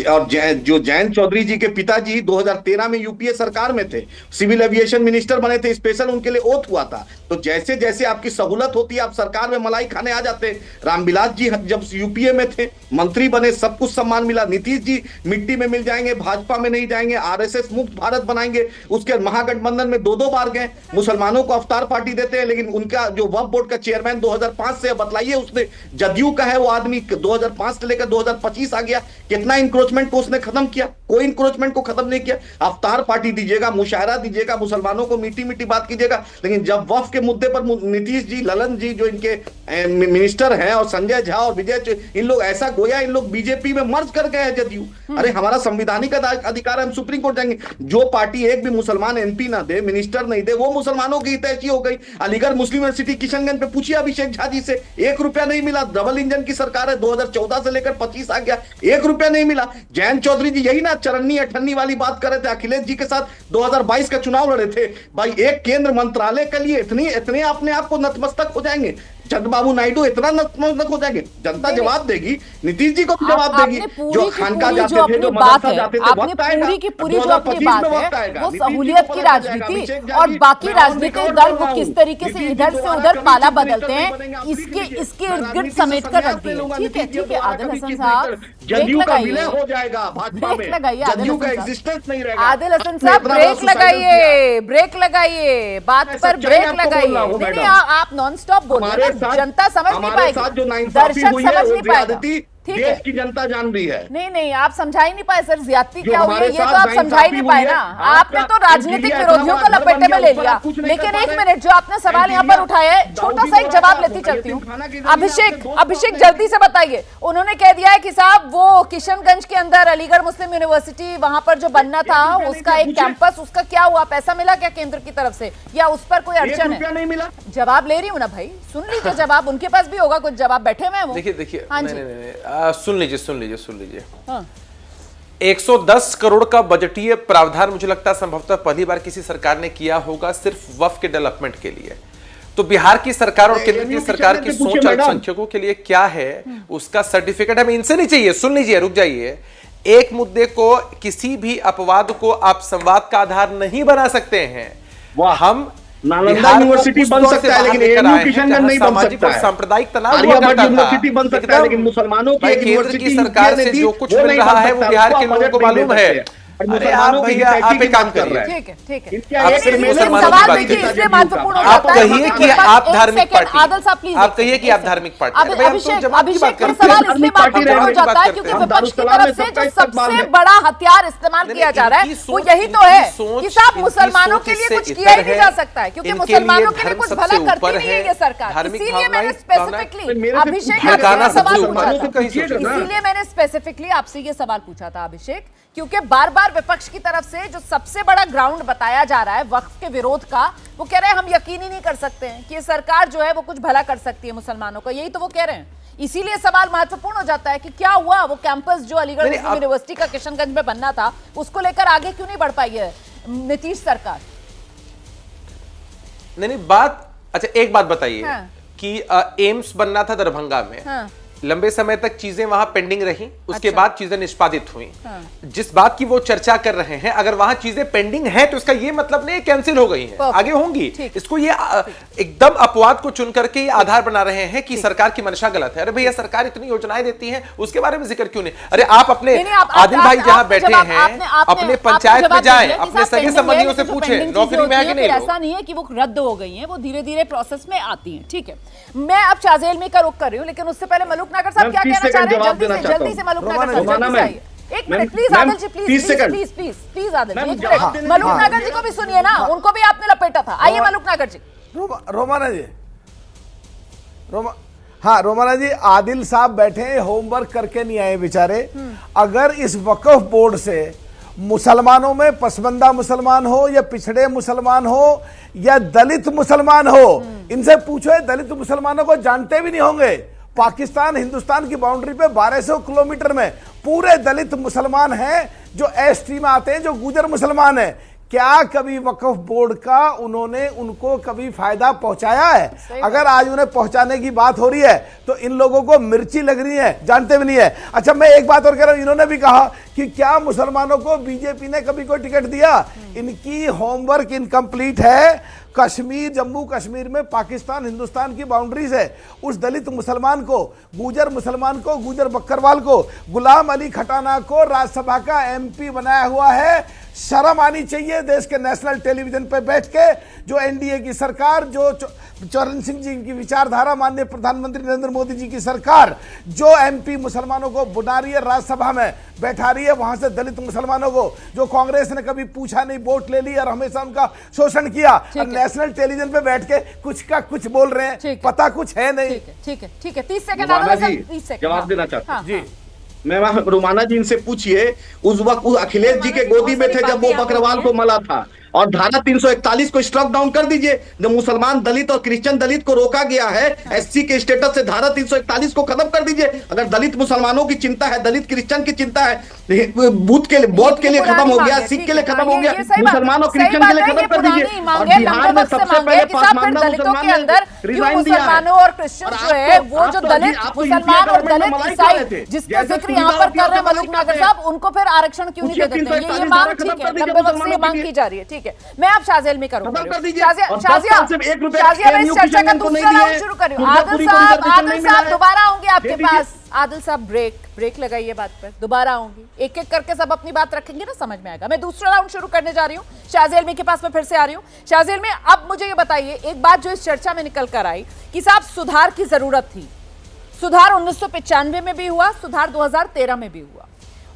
जो जयंत चौधरी जी के पिताजी 2013 में UPA सरकार में थे, सिविल एविएशन मिनिस्टर बने थे, स्पेशल उनके लिए ओथ हुआ था। तो जैसे जैसे आपकी सहूलत होती है आप सरकार में मलाई खाने आ जाते। रामविलास जी जब UPA में थे, मंत्री बने, सब कुछ सम्मान मिला। नीतीश जी मिट्टी में मिल जाएंगे, भाजपा में नहीं जाएंगे, RSS मुक्त भारत बनाएंगे, उसके महागठबंधन में 2 बार गए। मुसलमानों को अवतार पार्टी देते हैं, लेकिन उनका जो वक्फ बोर्ड का चेयरमैन 2005 से, बतलाइए, उसने जदयू का है वो आदमी, 2005 से लेकर 2025 आ गया, कितना इंक्रोचमेंट को उसने खत्म खत्म किया, कोई इंक्रोचमेंट को खत्म नहीं किया। अवतार पार्टी दीजिएगा, मुशायरा दीजिएगा, मुसलमानों को मीठी मीठी बात कीजिएगा, लेकिन जब वक्फ के मुद्दे पर नीतीश जी, ललन जी जो इनके मिनिस्टर हैं, और संजय झा और विजय, इन लोग ऐसा गोया इन लोग बीजेपी में मर्ज कर गए हैं जदयू। अरे हमारा संविधानिक अधिकार है, हम सुप्रीम कोर्ट जाएंगे। जो पार्टी एक भी मुसलमान एमपी ना दे, मिनिस्टर नहीं दे, वो मुसलमानों की हितैषी हो गई। अलीगढ़ मुस्लिम यूनिवर्सिटी किशनगंज पे पूछिए अभिषेक झा जी से, 1 रुपया नहीं मिला। डबल इंजन की सरकार है, 2014 से लेकर 25 आ गया, 1 रुपया नहीं मिला। जयंत चौधरी जी यही ना चरन्नी अठन्नी वाली बात कर रहे थे, अखिलेश जी के साथ 2022 का चुनाव लड़े थे। भाई एक केंद्र मंत्रालय के लिए इतने अपने आप को नतमस्तक हो जाएंगे? चंद्रबाबू नायडू इतना नतमस्तक हो जाएंगे? जनता जवाब देगी, नीतीश जी को भी जवाब देगी। जो खानका जाते थे, जो मदरसा जाते थे, वक्त आएगा। पूरी की पूरी जो अपनी बात है वो सहूलियत की राजनीति, और बाकी राजनीतिक दल वो किस तरीके से इधर से उधर पाला बदलते हैं, इसके इर्द गिर्द समेट कर रखते हैं। ठीक है आदिल हसन साहब, जदयू का विलय हो जाएगा भाजपा में, जदयू का एग्जिस्टेंस नहीं रहेगा। आदिल हसन साहब ब्रेक लगाइए, बात पर ब्रेक लगाइए। नहीं आप नॉन स्टॉप बोलिए, जनता समझ नहीं पाएगी, दर्शक समझ नहीं पाएगा। ठीक है, देश की जनता जान रही है। नहीं आप समझा ही नहीं पाए सर, ज्यादती क्या हुई है ये तो आप समझा ही नहीं पाए ना। आपने तो राजनीतिक विरोधियों को लपेटे में ले लिया। लेकिन एक मिनट, जो आपने सवाल यहाँ पर उठाया है, छोटा सा एक जवाब लेती चलती हूँ। अभिषेक जल्दी से बताइए। उन्होंने कह दिया है कि साहब वो किशनगंज के अंदर अलीगढ़ मुस्लिम यूनिवर्सिटी वहां पर जो बनना था उसका एक कैंपस, उसका क्या हुआ? पैसा मिला क्या केंद्र की तरफ से, या उस पर कोई अड़चन है? नहीं मिला। जवाब ले रही हूँ ना भाई, सुन लीजिए जवाब, उनके पास भी होगा कुछ जवाब, बैठे हुए हैं वो। देखिए सुन लीजिए। हाँ। 110 करोड़ का बजटीय प्रावधान मुझे लगता है संभवतः पहली बार किसी सरकार ने किया होगा सिर्फ वक्फ के डेवलपमेंट के लिए। तो बिहार की सरकार और केंद्र की सरकार की सोच अल्पसंख्यकों के लिए क्या है उसका सर्टिफिकेट हमें इनसे नहीं चाहिए। सुन लीजिए, रुक जाइए। एक मुद्दे को, किसी भी अपवाद को आप संवाद का आधार नहीं बना सकते हैं। हम नालंदा यूनिवर्सिटी बन सकता है, लेकिन एएमयू किशनगंज नहीं बन सकता है। सांप्रदायिक तनाव यूनिवर्सिटी बन सकता है, लेकिन मुसलमानों की केंद्र की सरकार से जो कुछ मिल रहा है वो बिहार के लोगों को मालूम है। अरे आप भैया, आप एक काम कर रहे हैं, ठीक है। आप कहिए कि आप धार्मिक पार्टी, आप कहिए कि आप धार्मिक पार्टी। अभिषेक का सवाल इसलिए महत्वपूर्ण हो जाता है क्योंकि विपक्ष की तरफ से जो सबसे बड़ा हथियार इस्तेमाल किया जा रहा है वो यही तो है कि साहब मुसलमानों के लिए कुछ किया ही नहीं जा सकता है, क्योंकि मुसलमानों के लिए कुछ भला करती नहीं है ये सरकार। इसीलिए मैंने स्पेसिफिकली अभिषेक आपसे ये सवाल पूछा था अभिषेक, क्योंकि बार बार विपक्ष की तरफ से जो सबसे बड़ा ग्राउंड बताया जा रहा है वक्फ के विरोध का, वो कह रहे हैं हम यकीन ही नहीं कर सकते हैं कि ये सरकार जो है वो कुछ भला कर सकती है मुसलमानों का। यही तो वो कह रहे हैं। इसीलिए सवाल महत्वपूर्ण हो जाता है कि क्या हुआ, वो कैंपस जो अलीगढ़ मुस्लिम यूनिवर्सिटी का किशनगंज में बनना था उसको लेकर आगे क्यों नहीं बढ़ पाई है नीतीश सरकार? नहीं बात, अच्छा एक बात बताइए। हाँ। कि एम्स बनना था दरभंगा में। हाँ। लंबे समय तक चीजें वहां पेंडिंग रही, उसके बाद चीजें निष्पादित हुई। हाँ। जिस बात की वो चर्चा कर रहे हैं, अगर वहां चीजें पेंडिंग है तो इसका ये मतलब नहीं कैंसिल हो गई हैं, आगे होंगी। इसको ये एकदम अपवाद को चुन करके ये आधार बना रहे हैं कि सरकार की मंशा गलत है। अरे भैया, सरकार इतनी योजनाएं देती है, उसके बारे में जिक्र क्यों नहीं? अरे आप अपने आदिल भाई जहां बैठे हैं, अपने पंचायत में जाए, अपने सगे संबंधियों से पूछे नौकरी में है कि नहीं। ऐसा नहीं है कि वो रद्द हो गई है, वो धीरे धीरे प्रोसेस में आती है। ठीक है, मैं अब शाहजेल में का रुख कर रही हूँ, लेकिन उससे पहले मलूक नागर साहब क्या कहना चाह रहे हैं? जल्दी से मलूक नागर साहब, एक minute please Adil ji, please Adil ji, एक मिनट। मलूक नागर जी को भी सुनिए ना, उनको भी आपने लपेटा था। आइए मलूक नागर जी। रोमाना जी, आदिल साहब बैठे होमवर्क करके नहीं आए बेचारे। अगर इस वक्फ बोर्ड से मुसलमानों में पसमंदा मुसलमान हो या पिछड़े मुसलमान हो या दलित मुसलमान हो, इनसे पूछो, दलित मुसलमानों को जानते भी नहीं होंगे। पाकिस्तान हिंदुस्तान की बाउंड्री पे 1200 किलोमीटर में पूरे दलित मुसलमान हैं जो एसटी में आते हैं, जो गुजर मुसलमान हैं। क्या कभी वक्फ बोर्ड का उन्होंने उनको कभी फायदा पहुंचाया है? अगर आज उन्हें पहुंचाने की बात हो रही है तो इन लोगों को मिर्ची लग रही है, जानते भी नहीं है। अच्छा, मैं एक बात और कह रहा हूं, इन्होंने भी कहा कि क्या मुसलमानों को बीजेपी ने कभी कोई टिकट दिया? इनकी होमवर्क इनकम्प्लीट है। कश्मीर, जम्मू कश्मीर में पाकिस्तान हिंदुस्तान की बाउंड्रीज है। उस दलित मुसलमान को, गुजर मुसलमान को, गुजर बकरवाल को, गुलाम अली खटाना को राज्यसभा का एमपी बनाया हुआ है। शर्म आनी चाहिए देश के नेशनल टेलीविजन पे बैठ के, जो एनडीए की सरकार, जो चरण सिंह जी की विचारधारा, माननीय प्रधानमंत्री नरेंद्र मोदी जी की सरकार जो एमपी मुसलमानों को बुला रही है, राज्यसभा में बैठा रही है। है वहां से दलित मुसलमानों को, जो कांग्रेस ने कभी पूछा नहीं, वोट ले लिया और हमेशा उनका शोषण किया, और नेशनल टेलीविजन पे बैठ के कुछ का कुछ बोल रहे हैं, पता कुछ है नहीं। ठीक है 30 सेकंड जवाब देना चाहता हूं जी। मैं रुमाना जी इनसे पूछिए, उस वक्त अखिलेश जी के गोदी में थे जब वो बकरवाल को मला था, और धारा 341 को स्ट्रक डाउन कर दीजिए। जब मुसलमान दलित और क्रिश्चियन दलित को रोका गया है एससी के स्टेटस से, धारा 341 को खत्म कर दीजिए। अगर दलित मुसलमानों की चिंता है, दलित क्रिश्चियन की चिंता है, बुद्ध के लिए, बौद्ध के लिए खत्म हो गया, सिख के लिए खत्म हो गया, मुसलमान और क्रिश्चियन के लिए खत्म कर दीजिए। और बिहार में सबसे पहले पसमानदा मुसलमान ने रिजाइन दिया है। और क्रिश्चियन जो है वो जो दलित मुसलमान और दलित ईसाई जिसका जिक्र यहाँ पर कर रहे हैं मलिक नागर साहब, उनको फिर आरक्षण क्यों नहीं दे देते? ये मांग ठीक है, लंबे वक्त से मांग की जा रही है, ठीक है। मैं आप शाजिया में करूंगा, शाजिया मैं इस चर्चा का दूसरा राउंड शुरू कर रही हूँ। आदिल साहब दोबारा आऊंगी आपके पास। आदिल साहब ब्रेक लगाइए बात पर, दोबारा आऊंगी। एक एक करके सब अपनी बात रखेंगे ना, समझ में आएगा। मैं दूसरा राउंड शुरू करने जा रही हूँ, शाजिया के पास मैं फिर से आ रही हूँ। शाजिया में अब मुझे ये बताइए, एक बात जो इस चर्चा में निकल कर आई कि साहब सुधार की जरूरत थी। सुधार 1995 में भी हुआ, सुधार 2013 में भी हुआ,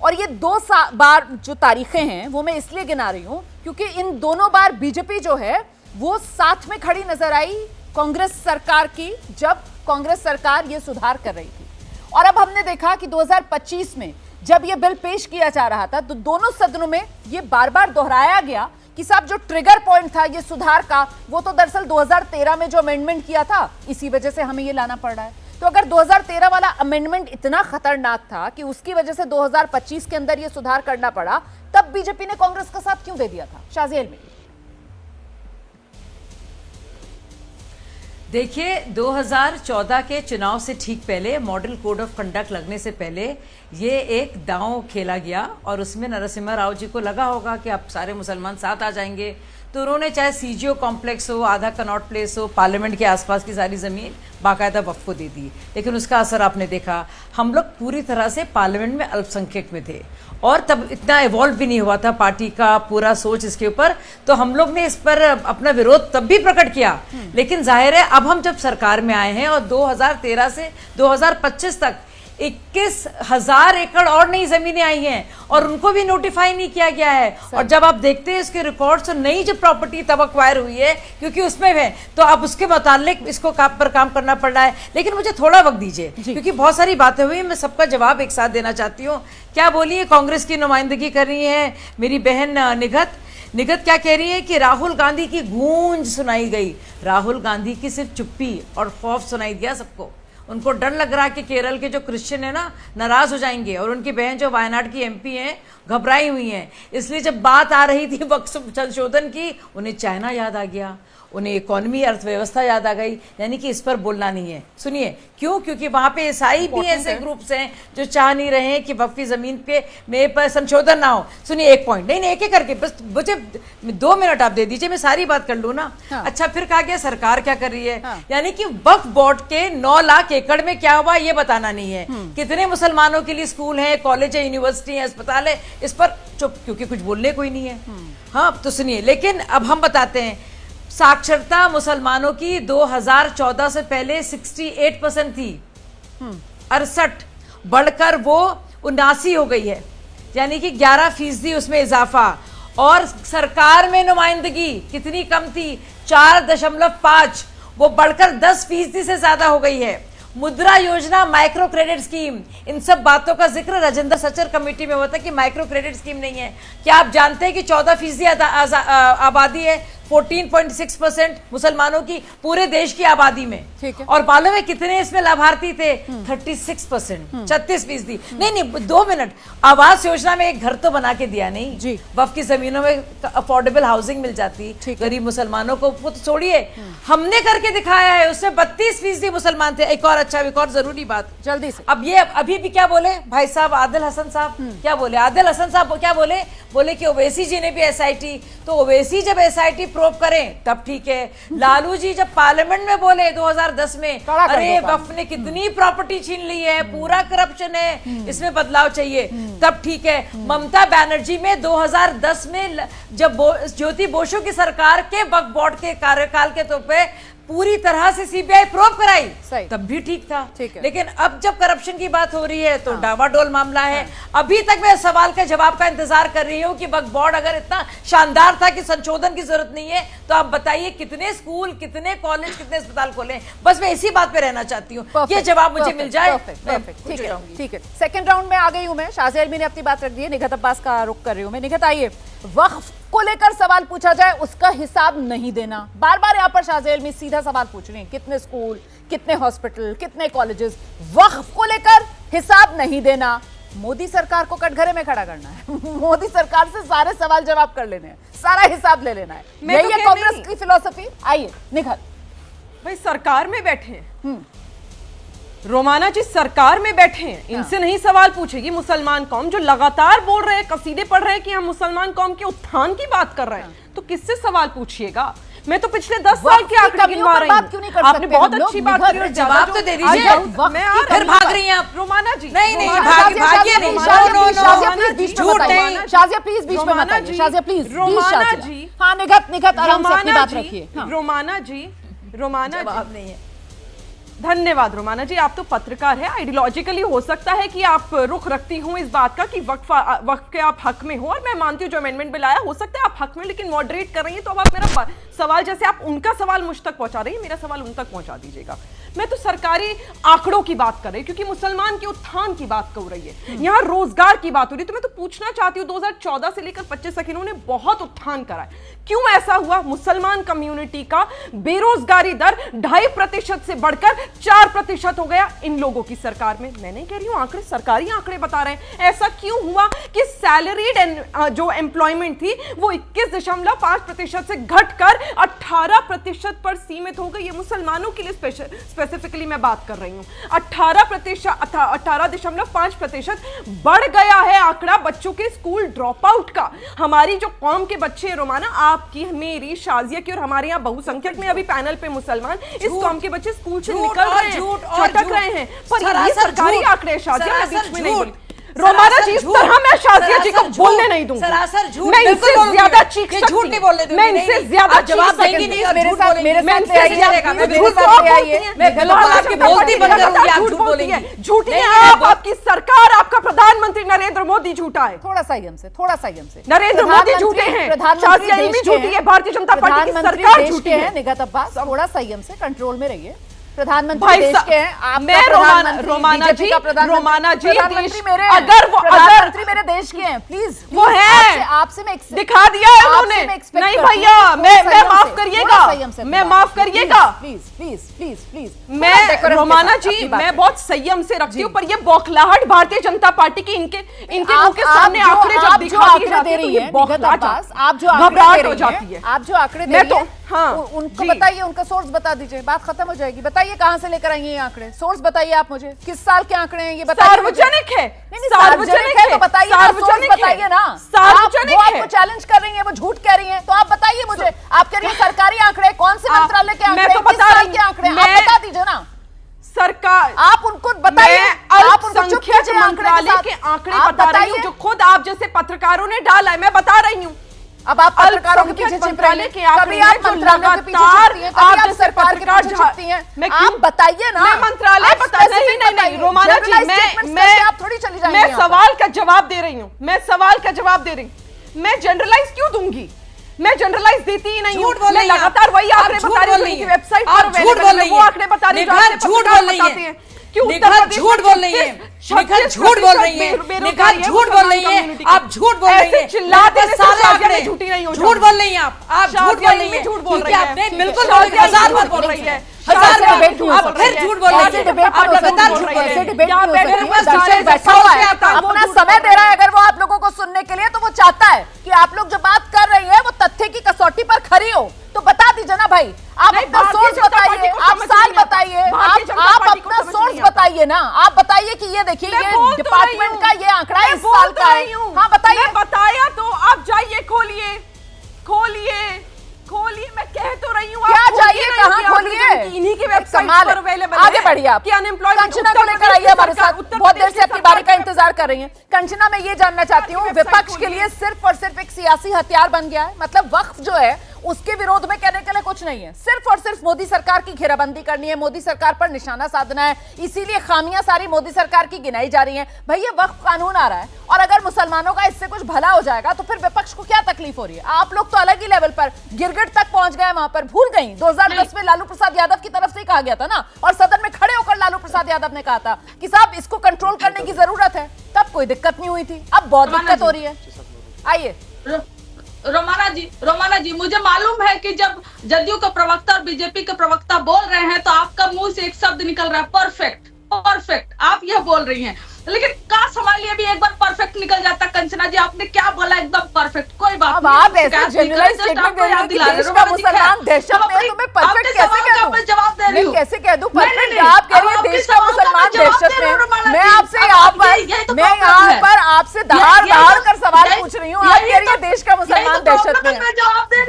और ये 2 बार जो तारीखें हैं वो मैं इसलिए गिना रही हूं क्योंकि इन दोनों बार बीजेपी जो है वो साथ में खड़ी नजर आई कांग्रेस सरकार की, जब कांग्रेस सरकार ये सुधार कर रही थी। और अब हमने देखा कि 2025 में जब ये बिल पेश किया जा रहा था तो दोनों सदनों में ये बार बार दोहराया गया कि साहब जो ट्रिगर पॉइंट था ये सुधार का, वो तो दरअसल 2013 में जो अमेंडमेंट किया था, इसी वजह से हमें ये लाना पड़ रहा है। तो अगर 2013 वाला अमेंडमेंट इतना खतरनाक था कि उसकी वजह से 2025 के अंदर ये सुधार करना पड़ा, तब बीजेपी ने कांग्रेस का साथ क्यों दे दिया था? शाजिया में देखिए, 2014 के चुनाव से ठीक पहले, मॉडल कोड ऑफ कंडक्ट लगने से पहले ये एक दांव खेला गया, और उसमें नरसिम्हा राव जी को लगा होगा कि अब सारे मुसलमान साथ आ जाएंगे, तो उन्होंने चाहे सीजीओ कॉम्प्लेक्स हो, आधा कनॉट प्लेस हो, पार्लियामेंट के आसपास की सारी ज़मीन बाकायदा वक्फ को दे दी। लेकिन उसका असर आपने देखा, हम लोग पूरी तरह से पार्लियामेंट में अल्पसंख्यक में थे, और तब इतना इवॉल्व भी नहीं हुआ था पार्टी का पूरा सोच इसके ऊपर, तो हम लोग ने इस पर अपना विरोध तब भी प्रकट किया। लेकिन जाहिर है अब हम जब सरकार में आए हैं और 2013 से 2025 तक 21,000 एकड़ और नई जमीनें आई हैं, और उनको भी नोटिफाई नहीं किया गया है। और जब आप देखते हैं इसके रिकॉर्ड्स, तो नई जो प्रॉपर्टी तब एक्वायर हुई है क्योंकि उसमें है, तो अब उसके मुतालिक इसको पर काम करना पड़ रहा है। लेकिन मुझे थोड़ा वक्त दीजिए क्योंकि बहुत सारी बातें हुई, मैं सबका जवाब एक साथ देना चाहती हूँ। क्या बोलिए, कांग्रेस की नुमाइंदगी कर रही है मेरी बहन निगत क्या कह रही है कि राहुल गांधी की गूंज सुनाई गई। राहुल गांधी की सिर्फ चुप्पी और खौफ सुनाई दिया सबको। उनको डर लग रहा है कि केरल के जो क्रिश्चियन है ना, नाराज हो जाएंगे, और उनकी बहन जो वायनाड की एमपी हैं घबराई हुई हैं। इसलिए जब बात आ रही थी वक्फ संशोधन की, उन्हें चाइना याद आ गया, उन्हें इकोनॉमी अर्थव्यवस्था याद आ गई, यानी कि इस पर बोलना नहीं है। सुनिए क्यों, क्योंकि वहां पे ईसाई भी ऐसे ग्रुप्स हैं जो चाह नहीं रहे हैं कि वक्फी जमीन पे में पर संशोधन ना हो। सुनिए एक पॉइंट, नहीं एक एक करके, बस मुझे 2 मिनट आप दे दीजिए, मैं सारी बात कर लूँ ना। हाँ। अच्छा, फिर कहा गया सरकार क्या कर रही है। हाँ। यानी कि वक्फ बोर्ड के 9 लाख एकड़ में क्या हुआ ये बताना नहीं है। कितने मुसलमानों के लिए स्कूल है, कॉलेज है, यूनिवर्सिटी है, अस्पताल है, इस पर चुप, क्योंकि कुछ बोलने कोई नहीं है। हाँ तो सुनिए, लेकिन अब हम बताते हैं, साक्षरता मुसलमानों की 2014 से पहले 68% थी, 68 बढ़कर वो 79 हो गई है, यानी कि 11% उसमें इजाफा। और सरकार में नुमाइंदगी कितनी कम थी, 4.5, वो बढ़कर 10% से ज्यादा हो गई है। मुद्रा योजना, माइक्रो क्रेडिट स्कीम, इन सब बातों का जिक्र राजेंद्र सचर कमेटी में होता है कि माइक्रो क्रेडिट स्कीम नहीं है। क्या आप जानते हैं कि 14% आबादी है, 14.6% मुसलमानों की पूरे देश की आबादी में। और मालूम है कितने इसमें लाभार्थी थे, 36%, 36%। नहीं 2 मिनट, आवास योजना में एक घर तो बना के दिया नहीं जी, वक्फ की जमीनों में अफोर्डेबल हाउसिंग मिल जाती गरीब मुसलमानों को, वो तो छोड़िए, हमने करके दिखाया है, उसमें 32% मुसलमान थे। एक और जरूरी बात जल्दी से, अब ये अभी भी क्या बोले भाई साहब आदिल हसन साहब, क्या बोले आदिल हसन साहब, क्या बोले कि ओवैसी जी ने भी SIT, तो ओवैसी जब SIT प्रोब करें तब ठीक है। लालू जी जब पार्लियामेंट में बोले 2010 में, अरे वक्फ ने कितनी प्रॉपर्टी छीन ली है, पूरा करप्शन है, इसमें बदलाव चाहिए, तब ठीक है। ममता बनर्जी में 2010 में जब ज्योति बोसो की सरकार के वक्फ बोर्ड के कार्यकाल के तौर पे पूरी तरह से सीबीआई प्रोब कराई तब भी ठीक था। लेकिन अब जब करप्शन की बात हो रही है तो डावाडोल मामला है। अभी तक मैं सवाल के जवाब का इंतजार कर रही हूँ कि वक्फ बोर्ड अगर इतना शानदार था कि संशोधन की जरूरत नहीं है तो आप बताइए कितने स्कूल, कितने कॉलेज, कितने अस्पताल खोले। बस मैं इसी बात पे रहना चाहती हूँ, ये जवाब मुझे मिल जाए। ठीक है, सेकंड राउंड में आ गई हूं मैं। शाज़िया इल्मी ने अपनी बात रख दी है, निगहत अब्बास का रुख कर रही हूं मैं। निगहत आइए, वक्फ को लेकर सवाल पूछा जाए उसका हिसाब नहीं देना। बार बार यहाँ पर शाज़िया इल्मी सीधा सवाल पूछ रही हैं, कितने स्कूल, कितने हॉस्पिटल, कितने कॉलेजेस, वक्फ को लेकर हिसाब नहीं देना। मोदी सरकार को कटघरे में खड़ा करना है। मोदी सरकार से सारे सवाल जवाब कर लेने हैं, सारा हिसाब ले लेना है। यही है कांग्रेस की फिलॉसफी। आइए निगहत भाई, सरकार में बैठे हैं रोमाना जी, सरकार में बैठे हैं, इनसे नहीं सवाल पूछेगी मुसलमान कौम जो लगातार बोल रहे हैं, कसीदे पढ़ रहे हैं कि हम मुसलमान कौम के उत्थान की बात कर रहे हैं, तो किससे सवाल पूछिएगा? मैं तो पिछले 10 साल के आंकड़े गिनवा रही हूँ। आपने बहुत अच्छी बात की, जवाब तो दे दीजिए। फिर भाग रही हैं आप रोमाना जी। नहीं भागिए नहीं, झूठ नहीं। शाज़िया प्लीज बीच में मत आइए। शाज़िया प्लीज। रोमाना जी, हाँ निगहत आराम से अपनी बात रखिए। रोमाना जी, जवाब नहीं है। धन्यवाद रोमाना जी, आप तो पत्रकार है, आइडियोलॉजिकली हो सकता है कि आप रुख रखती हूँ इस बात का कि वक्फ के आप हक में हो, और मैं मानती हूँ जो अमेंडमेंट बिल आया हो सकता है आप हक में, लेकिन मॉडरेट कर रही हैं तो अब आप मेरा सवाल, जैसे आप उनका सवाल मुझ तक पहुंचा रही है, मेरा सवाल उन तक पहुंचा दीजिएगा। मैं तो सरकारी आंकड़ों की बात कर रही हूँ क्योंकि मुसलमान के उत्थान की बात कर रही है, यहाँ रोजगार की बात हो रही है। तो मैं तो पूछना चाहती हूँ 2014 से लेकर 25 तक इन्होंने बहुत उत्थान करा है, क्यों ऐसा हुआ? मुसलमान कम्युनिटी का बेरोजगारी दर 2.5% से बढ़कर 4% हो गया इन लोगों की सरकार में। मैं नहीं कह रही हूँ, आंकड़े सरकारी आंकड़े बता रहे हैं। ऐसा क्यों हुआ कि सैलरीड जो एम्प्लॉयमेंट थी वो 21.5% से घटकर 18% पर सीमित हो गई? ये मुसलमानों के लिए स्पेसिफिकली मैं बात कर रही हूँ। 18.5% बढ़ गया है आंकड़ा बच्चों के स्कूल ड्रॉप आउट का। हमारी जो कौम के बच्चे हैं रोमाना, आपकी, मेरी, शाज़िया की और हमारे यहाँ बहुसंख्यक में अभी पैनल पे मुसलमान, इस कौम के बच्चे स्कूल से निकल रहे हैं, छटक रहे हैं, पर ये सरकारी आंकड़े। शाज़िया मैं बीच में नहीं बोली रोमाना जी, इस तरह मैं शाज़िया जी को बोलने नहीं दूंगी। सरासर झूठ, मैं इनसे ज्यादा चीख सकती हूं, झूठ नहीं बोलने दूंगी। मैं इनसे ज्यादा जवाब देंगी नहीं, मेरे साथ मैं मैं गलत आपकी बोलती बंद करूंगी, आप झूठ बोलेंगी। झूठी है आप, आपकी सरकार, आपका प्रधानमंत्री नरेंद्र मोदी झूठा है। थोड़ा संयम से नरेंद्र मोदी झूठे हैं, शाज़िया इल्मी झूठी है, भारतीय जनता पार्टी की सरकार झूठी है। निगहत अब्बास थोड़ा संयम से, कंट्रोल में रहिए। प्रधानमंत्री देश के हैं, आप मैं रोमाना जी, प्रधानमंत्री मेरे, प्रधानमंत्री मेरे देश के हैं, प्लीज वो है, आपसे मैं दिखा दिया है उन्होंने। नहीं भैया, मैं माफ करिएगा, मैं माफ करिएगा, प्लीज। मैं रोमाना जी, मैं बहुत संयम से रखती हूँ, पर ये बौखलाहट भारतीय जनता पार्टी की, इनके मुंह के सामने आंकड़े जब दिखा दिए जाते हैं तो ये बौखलाहट, आप जो घबराहट हो जाती है। आप जो आंकड़े दे रही हैं, हाँ, उनको बताइए, उनका सोर्स बता दीजिए, बात खत्म हो जाएगी। बताइए कहां से लेकर आई हैं ये आंकड़े, सोर्स बताइए आप मुझे, किस साल के आंकड़े हैं ये बताइए। सार्वजनिक है, सार्वजनिक है तो बताइए, सार्वजनिक बताइए ना। सार्वजनिक है, आपको चैलेंज कर रही है, वो झूठ कह रही है, तो आप बताइए मुझे, आप कह रही है सरकारी आंकड़े, कौन से मंत्रालय के आंकड़े, किस साल के आंकड़े, आप बता दीजिए ना। सरकार, आप उनको बताइए, अल्पसंख्यक मंत्रालय के आंकड़े बता रही हूँ जो खुद आप जैसे पत्रकारों ने डाला है, मैं बता रही हूँ। अब आप पत्रकारों के पीछे छिप रही हैं, कभी आप मंत्रालय के पीछे छिपती हैं, कभी आप सरकार के पीछे छिपती हैं। आप बताइए ना, मैं मंत्रालय बता नहीं रोमाना जी, आप थोड़ी चली जाएंगी। मैं सवाल का जवाब दे रही हूँ, मैं सवाल का जवाब दे रही हूँ। मैं जनरलाइज क्यों दूंगी? मैं जनरलाइज देती ही नहीं हूँ, मैं लगातार वही आंकड़े बता रही हूँ, वेबसाइट पर वो आंकड़े बता रही हूँ, झूठ बोल रही है, झूठ बोल रही है, झूठ बोल रही है, झूठ बोल रही है, आप झूठ बोल रही है, चिल्लाते सारे आंकड़े झूठ बोल रही हैं, आप झूठ बोल रही हैं, झूठ बोल रही है, आपने बिल्कुल 1000 बार बोल रही है, 1000 बार आप फिर झूठ बोल रही है, आप लगातार झूठ बोल रही है। अपना समय दे रहा है अगर वो आप लोगों को सुनने के लिए, तो वो चाहता है कि आप लोग जो बात कर रही है वो तथ्य की कसौटी पर खरी हो, तो बता दीजिए ना भाई, आप अपना सोर्स बताइए, आप साल बताइए, आप अपना सोर्स बताइए ना, आप बताइए कि ये देखिए ये डिपार्टमेंट का ये आंकड़ा इस साल का है। हाँ बताइए। बताया तो आप जाइए, खोलिए, मैं कह तो रही हूँ, क्या चाहिए, कहाँ खोलिए, इन्हीं की वेबसाइट पर अवेलेबल है। आगे बढ़िए आप, कंचना को लेकर आइए हमारे साथ, बहुत देर से आपकी बारी का इंतजार कर रही हैं। कंचना, मैं ये जानना चाहती हूँ, विपक्ष के लिए सिर्फ और सिर्फ एक सियासी हथियार बन गया है, मतलब वक्फ जो है उसके विरोध में कहने के लिए कुछ नहीं है। सिर्फ और सिर्फ मोदी सरकार की घेराबंदी करनी है, मोदी सरकार पर निशाना साधना है, इसीलिए खामियां सारी मोदी सरकार की गिनाई जा रही हैं। भाई ये वक्फ कानून आ रहा है और अगर मुसलमानों का इससे कुछ भला हो जाएगा तो फिर विपक्ष को क्या तकलीफ हो रही है? आप लोग तो अलग ही लेवल पर गिरगिट तक पहुंच गए, वहां पर भूल गई 2010 में लालू प्रसाद यादव की तरफ से कहा गया था ना, और सदन में खड़े होकर लालू प्रसाद यादव ने कहा था कि साहब इसको कंट्रोल करने की जरूरत है, तब कोई दिक्कत नहीं हुई थी, अब बहुत दिक्कत हो रही है। आइए रोमाना जी मुझे मालूम है कि जब जदयू के प्रवक्ता और बीजेपी के प्रवक्ता बोल रहे हैं तो आपका मुंह से एक शब्द निकल रहा है, परफेक्ट परफेक्ट, आप यह बोल रही हैं, लेकिन काश हमारे लिए भी एक बार परफेक्ट निकल जाता। कंचना जी आपने क्या बोला, एकदम परफेक्ट, कोई बात नहीं। आप ऐसे जनरलाइज स्टेटमेंट दे रही हो कि देश का मुसलमान दहशत में है, तो मैं परफेक्ट कैसे कह दूं? जवाब दे रही हूं, कैसे कह दूं परफेक्ट? आप कह रही हैं देश का मुसलमान दहशत में, मैं आपसे यहाँ पर आपसे दहाड़ कर सवाल पूछ रही हूँ, आप कह रही है देश का मुसलमान दहशत में,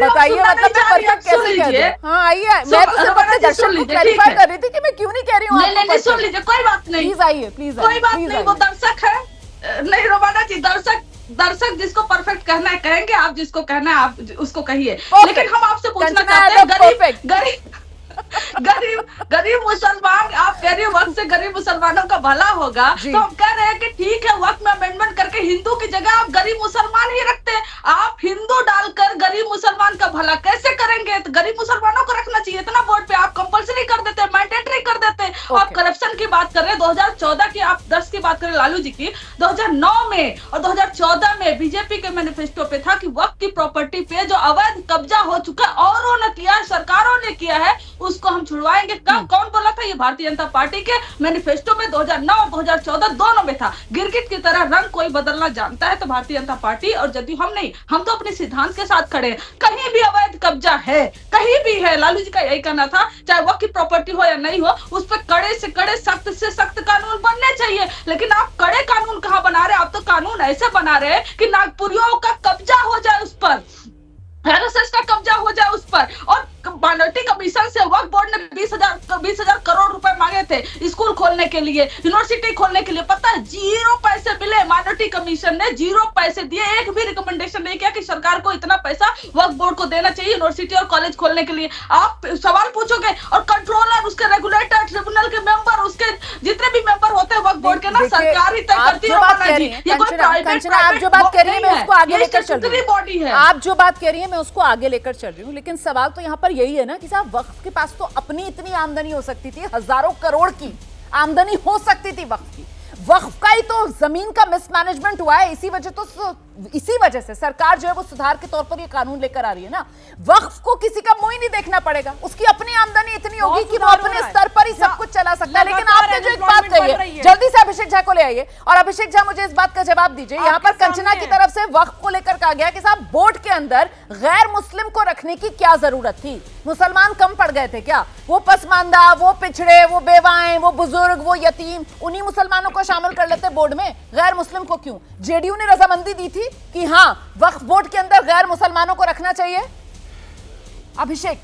बताइए मतलब मैं परफेक्ट कैसे कह दूं? हाँ आइए, मैं तो सिर्फ अपने दर्शक को क्लैरिफाई कर रही थी कि मैं क्यों नहीं कह रही हूँ। नहीं सुन लीजिए, कोई बात नहीं, प्लीज आइए, प्लीज कोई बात नहीं, वो दर्शक है। नहीं रोमाना जी, दर्शक जिसको परफेक्ट कहना है कहेंगे, आप जिसको कहना है आप उसको कहिए, लेकिन हम आपसे पूछना चाहते हैं गरीब मुसलमान, आप कह रही हो वक्त से गरीब मुसलमानों का भला होगा, तो हम कह रहे हैं कि ठीक है वक्त में अमेंडमेंट करके हिंदू की जगह आप गरीब मुसलमान ही रखते हैं, आप हिंदू डालकर गरीब मुसलमान का भला कैसे करेंगे? तो गरीब मुसलमानों को रखना चाहिए इतना वोट पे, आप कंपल्सरी कर देते, मैंडेटरी कर देते। आप करप्शन की बात कर रहे हैं, 2014 की, आप 10 की बात करें लालू जी की, 2009 में और 2014 में बीजेपी के मैनिफेस्टो पे था कि वक्त की प्रॉपर्टी पे जो अवैध कब्जा हो चुका है, औरों ने किया, सरकारों ने किया है, उसको हम छुड़वाएंगे। कौन बोला था? ये भारतीय जनता पार्टी के मैनिफेस्टो में 2009 और 2014 दोनों में था। गिरगिट की तरह रंग कोई बदलना जानता है तो भारतीय जनता पार्टी और जदयू हम नहीं, हम तो अपने सिद्धांत के साथ खड़े हैं। कहीं भी अवैध कब्जा है, कहीं भी है, लालू जी का यही कहना था, चाहे वक्त की प्रॉपर्टी हो या नहीं हो, उस पर कड़े से कड़े, सख्त से सख्त कानून बनने चाहिए। लेकिन आप कड़े कानून कहाँ बना रहे हैं? आप तो कानून ऐसे बना रहे हैं कि नागपुरियों का कब्जा हो जाए उस पर, आरएसएस का कब्जा हो जाए उस पर। और माइनॉरिटी कमीशन से वक्फ बोर्ड ने 20,000 करोड़ रुपए मांगे थे स्कूल खोलने के लिए, यूनिवर्सिटी खोलने के लिए, पता है 0 पैसे मिले। माइनॉरिटी कमीशन ने 0 पैसे दिए, एक भी रिकमेंडेशन नहीं किया कि सरकार को इतना पैसा वक्फ बोर्ड को देना चाहिए यूनिवर्सिटी और कॉलेज खोलने के लिए। आप सवाल पूछोगे और कंट्रोलर, उसके रेगुलेटर, ट्रिब्यूनल के मेंबर, उसके जितने भी मेंबर होते हैं वक्फ बोर्ड के ना, सरकार ही तय करती है। आप जो बात कह रही है मैं उसको आगे लेकर चल रही हूँ, आप जो बात कह रही है मैं उसको आगे लेकर चल रही हूँ, लेकिन सवाल तो यहाँ पर यही है ना कि साहब वक्फ के पास तो अपनी इतनी आमदनी हो सकती थी, हजारों करोड़ की आमदनी हो सकती थी वक्फ की। वक्फ का ही तो जमीन का मिसमैनेजमेंट हुआ है, इसी वजह से सरकार जो है वो सुधार के तौर पर ये कानून लेकर आ रही है ना। वक्फ को किसी का मुंह ही नहीं देखना पड़ेगा, उसकी अपनी आमदनी इतनी होगी कि वो अपने स्तर पर ही सब कुछ चला सकता है। लेकिन आपने जो एक बात कही है, जल्दी से अभिषेक झा को ले आइए और अभिषेक झा मुझे इस बात का जवाब दीजिए। यहाँ पर कंचना की तरफ से वक्फ को लेकर कहा गया कि साहब बोर्ड के अंदर गैर मुस्लिम को रखने की क्या जरूरत थी? मुसलमान कम पड़ गए थे क्या? वो पसमानदा, वो पिछड़े, वो बेवाएं, वो बुजुर्ग, वो यतीम, उन्हीं मुसलमानों को शामिल कर लेते बोर्ड में, गैर मुस्लिम को क्यों? जेडीयू ने रजामंदी दी थी कि हाँ वक्फ बोर्ड के अंदर गैर मुसलमानों को रखना चाहिए। अभिषेक,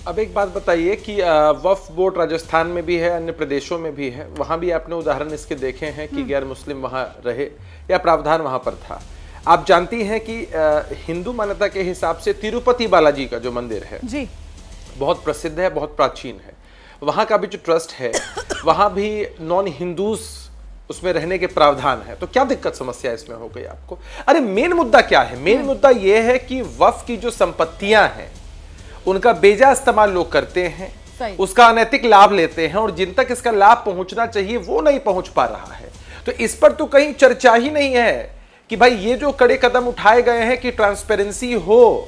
अब एक बात बताइए कि वक्फ बोर्ड राजस्थान में भी है, अन्य प्रदेशों में भी है, वहां भी आपने उदाहरण इसके देखे हैं कि गैर मुस्लिम वहां रहे या प्रावधान वहां पर था। आप जानती हैं कि हिंदू मान्यता के हिसाब से तिरुपति बालाजी का जो मंदिर है जी बहुत प्रसिद्ध है, बहुत प्राचीन है। वहां का भी जो ट्रस्ट है वहां भी नॉन हिंदूज उसमें रहने के प्रावधान है। तो क्या दिक्कत समस्या इसमें हो गई आपको? अरे मेन मुद्दा क्या है? मेन मुद्दा यह है कि वक्फ की जो संपत्तियां हैं उनका बेजा इस्तेमाल लोग करते हैं, उसका अनैतिक लाभ लेते हैं और जिन तक इसका लाभ पहुंचना चाहिए वो नहीं पहुंच पा रहा है। तो इस पर तो कहीं चर्चा ही नहीं है कि भाई ये जो कड़े कदम उठाए गए हैं कि ट्रांसपेरेंसी हो,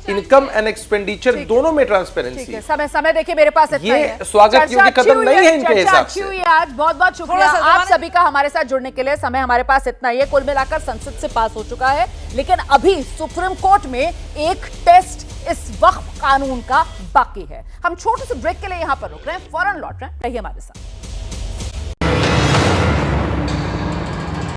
इनकम एंड एक्सपेंडिचर दोनों में ट्रांसपेरेंसी। समय देखिए मेरे पास इतना ये स्वागत योग्य कदम नहीं है इनके हिसाब से। आज बहुत बहुत शुक्रिया आप सभी का हमारे साथ जुड़ने के लिए। समय हमारे पास इतना ही है, कुल मिलाकर संसद से पास हो चुका है, लेकिन अभी सुप्रीम कोर्ट में एक टेस्ट इस वक्फ कानून का बाकी है। हम छोटे से ब्रेक के लिए यहां पर रुक रहे हैं, फौरन लौट रहे हैं, रहिए हमारे साथ।